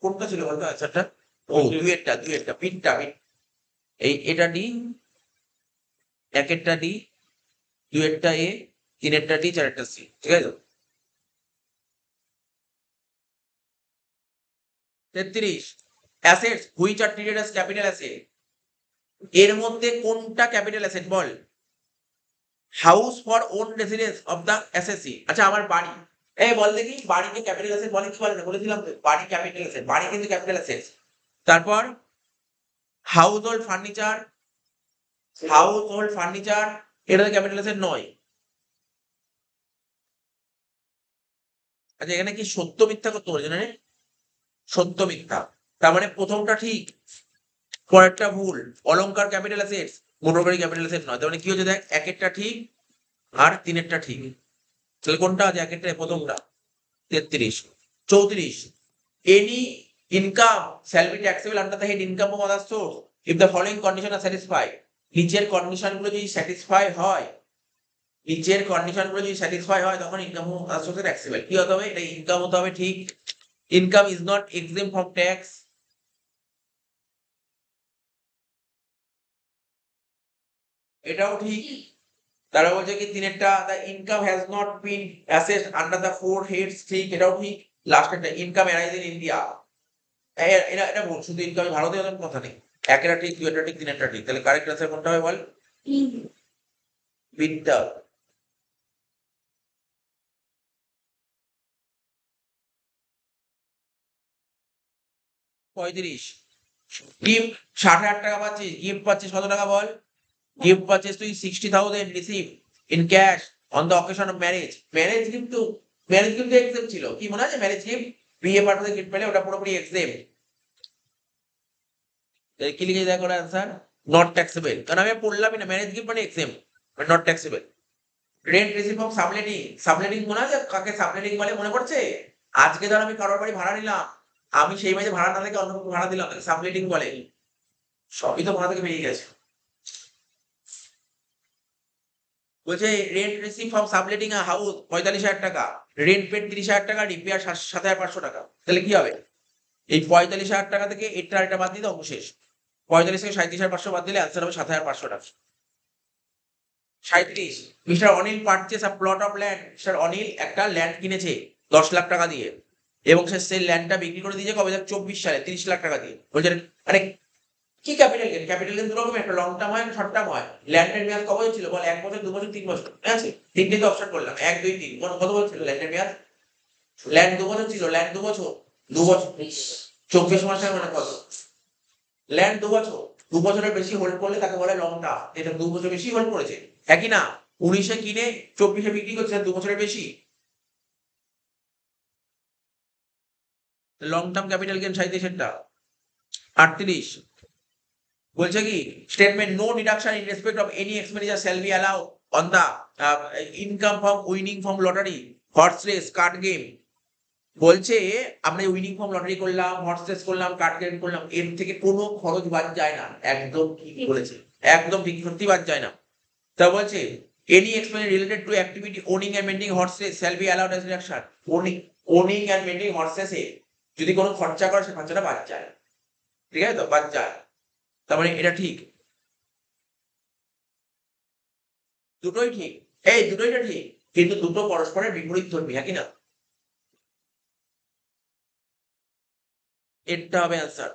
কোনটা ছিল বলতো আনসারটা? ও দুয়েরটা পিনটা পিন। এই এটা ডি, একেরটা ডি, দুয়েরটা এ, তিনেরটা ডি, চারেরটা সি। ঠিক আছে? 33 assets which are treated as capital asset, এর মধ্যে কোনটা ক্যাপিটাল অ্যাসেট বল? House for own residence of the assessee. আচ্ছা আমার বাড়ি, এই বল দেখি বাড়িকে ক্যাপিটাল অ্যাসেট বলে কি বলে না? বলেছিলাম তো বাড়ি ক্যাপিটাল অ্যাসেট, বাড়ি কিন্তু ক্যাপিটাল অ্যাসেট। তারপর হাউস হোল্ড ফার্নিচার, এটা তো ক্যাপিটাল অ্যাসেট নয়। আচ্ছা এখানে কি সত্য মিথ্যা করতে বলেছে না? সত্য মিথ্যা, তার মানে প্রথমটা ঠিক, পরেরটা ভুল। অলংকার ক্যাপিটাল অ্যাসেটস, মোনোগারি ক্যাপিটাল অ্যাসেট নয়। তার মানে কি হচ্ছে দেখ, একেরটা ঠিক আর তিনেরটা ঠিক। তাহলে কোনটা আছে? একেরটা প্রথমটা 33। 34, any income shall be taxable under the head income of other source if the following condition are satisfied. নিচের কন্ডিশন গুলো যদি স্যাটিসফাই হয়, নিচের কন্ডিশন গুলো যদি স্যাটিসফাই হয় তখন income of other source taxable. কি হতে হবে? এটা ইনকাম হতে হবে ঠিক। Income is not exempt from tax, এটাও ঠিক। তারা বলছে কি তিনেরটা, the income has not been assessed under the four heads, ঠিক, এটাও ঠিক। লাস্টেরটা, ইনকাম অ্যারাইজ ইন ইন্ডিয়া, এটা ভুল, শুধু ইনকাম ভারতে কথা নেই। একেরটা ঠিক, দুইটা ঠিক, তিনেরটা ঠিক। তাহলে কারেক্ট আনসার কোনটা হবে বল? বিটটা। 35, গিফট 60,000 টাকা পাচ্ছিস, গিফট পাচ্ছিস কত টাকা বল? গিফট পাচ্ছিস তুই 60,000 receive in cash on the occasion of marriage. Marriage gift তো, ম্যারেজ গিফট এক্সেম ছিল, কি মনে আছে? ম্যারেজ গিফট, বিয়ে পার্টিতে গিফট পেলে ওটা পুরোপুরি এক্সেম। কি লিখে দেখো আনসার? নট ট্যাক্সেবল, কারণ আমি পড়লামই না, ম্যারেজ গিফট মানে exempt, not taxable. Rent receive from subletting, subletting মনে আছে কাকে সাবলেটিং বলে? মনে পড়ছে? আজকে ধর আমি কারোর বাড়ি ভাড়া নিলাম, আমি সেই মাঝে ভাড়া না থেকে অন্য কাউকে ভাড়া দিলাম, সাবলেটিং বলে। সবই তো ভাড়া থেকে বেরিয়ে গেছে। বলছে rent receive from subletting a house 45,000 টাকা, রেন্ট পেড 30,000 টাকা, রিপেয়ার 7,500 টাকা। তাহলে কি হবে? এই 45,000 টাকা থেকে এটা বাদ দিতে অঙ্ক শেষ। 45 থেকে 37,500 বাদ দিলে আনসার হবে 7,500 টাকা। 37, mister Anil purchase a plot of land. Mister Anil একটা ল্যান্ড কিনেছে 10 লাখ টাকা দিয়ে, এবং সে সেই ল্যান্ডটা বিক্রি করে দিয়েছে কবে? 2024 সালে 30 লাখ টাকা দিয়ে। বলছেন আরে কি ক্যাপিটাল গেইন? ক্যাপিটাল গেইন দু রকমের, একটা লং টার্ম হয়, একটা শর্ট টার্ম হয়। ল্যান্ডের মেয়াদ কত ছিল বল? 1 বছর, 2 বছর, 3 বছর, ঠিক আছে? তিনটে তো অপশন করলাম, 1, 2, 3। কত বছর ছিল ল্যান্ডের মেয়াদ? ল্যান্ড 2 বছর ছিল, ল্যান্ড 2 বছর, 2 বছর 24 মাসের মানে কত? ল্যান্ড 2 বছর, 2 বছরের বেশি হোল্ড করলে তাকে বলে লং টার্ম। এটা 2 বছর বেশি হোল্ড করেছে, একই না? 19-এ কিনে 24-এ বিক্রি করছে, 2 বছরের বেশি। লং টার্ম ক্যাপিটাল গেইন 37টা। 38, বলছে কি statement no deduction in respect of any expenditure shall be allow on the income from winning from lottery, horse race, card game. বলছে আমরা উইনিং ফ্রম লটারি করলাম, হর্স রেস করলাম, card game করলাম, এর থেকে কোনো খরচ বাদ যায় না। একদম ঠিক বলেছে, একদম ঠিক, সত্যি বাদ যায় না। তা বলছে any expense related to activity owning and maintaining horse race shall be allowed as deduction. Owning and maintaining horse রেসে যদি কোনো খরচা করে সে খরচাটা বাদ যায়, ঠিক আছে তো? বাদ যায়। তার মানে এটা ঠিক, দুটোই ঠিক। এই দুটোই তো ঠিক, কিন্তু দুটো পরস্পরের বিপরীত ধর্মী, হ্যাঁ কি না? এটা হবে অ্যান্সার।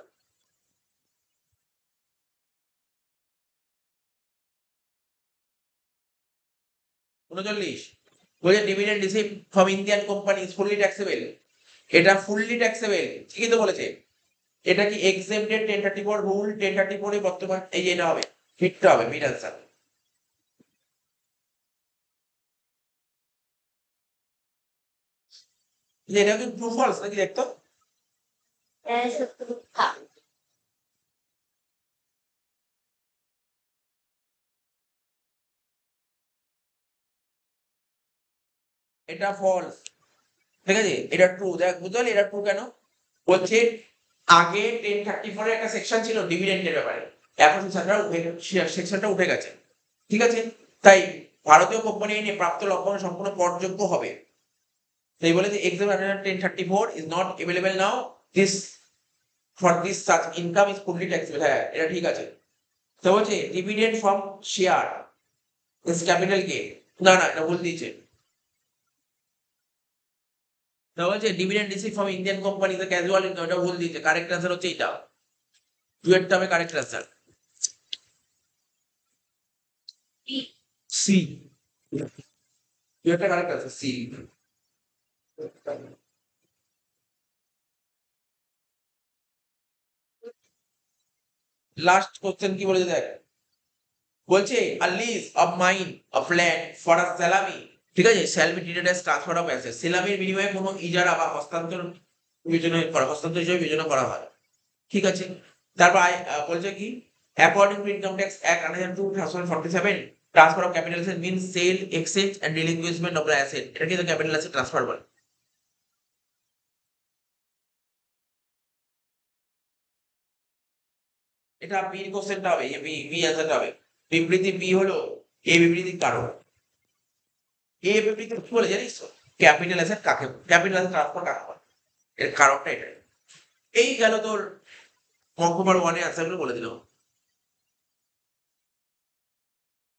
39, বলছে dividend receive from Indian company is fully taxable. এটা ফুললি ট্যাক্সেবল, ঠিকই তো বলেছে। এটা কি এক্সেম্পটেড 1034 রুল? 1034 এ বর্তমান, এই যে এটা হবে, ফিটটা হবে, মিড অ্যান্সার। যে এটা কি ট্রু ফলস নাকি দেখতো? এটা ফলস, ঠিক আছে? এটা ট্রু। দেখ বুঝতে পারলি এটা ট্রু কেন? বলছে আগে 1034 এর একটা সেকশন ছিল ডিভিডেন্ডের ব্যাপারে, এখন সেকশনটা উঠে গেছে, ঠিক আছে? তাই ভারতীয় কোম্পানি আইনে প্রাপ্ত লভ্যাংশ সম্পূর্ণ করযোগ্য হবে। তাই বলে যে exempt under 1034 is not available now, this for this such income is fully taxable. হ্যাঁ এটা ঠিক আছে। তো বলছে dividend from share is capital gain, না না এটা ভুল দিয়েছে। তো বলছে dividend receive from Indian company the casual income, এটা ভুল দিয়েছে। কারেক্ট অ্যান্সার হচ্ছে এটা, ডুয়েটটা হবে কারেক্ট অ্যান্সার। সি, ডুয়েটটা correct answer C. Last question কি বলেছে দেখ, বলছে a lease of mine of land for a salami, ঠিক আছে, shall be treated as transfer of asset. সেলামির বিনিময়ে কোনো ইজারা বা হস্তান্তর বিবেচনা করা, হস্তান্তর হিসেবে বিবেচনা করা হয়, ঠিক আছে? তারপর বলছে কি According to Income Tax Act 2047, transfer of capital asset means sale, exchange and relinquishment of the asset. এটা কিন্তু ক্যাপিটাল অ্যাসেট ট্রান্সফার বলে। এটা বি কোশ্চেনটা হবে, বি বি অ্যান্সারটা হবে। বিবৃতি বি হলো এ বিবৃতির কারণ। এ বিবৃতি কি বলে জানিস তো? ক্যাপিটাল অ্যাসেট কাকে, ক্যাপিটাল অ্যাসেট ট্রান্সফার কাকে বলে, এর কারণটা এটা। এই গেল তোর মকবর ওয়ানে অ্যান্সারগুলো বলে দিলাম।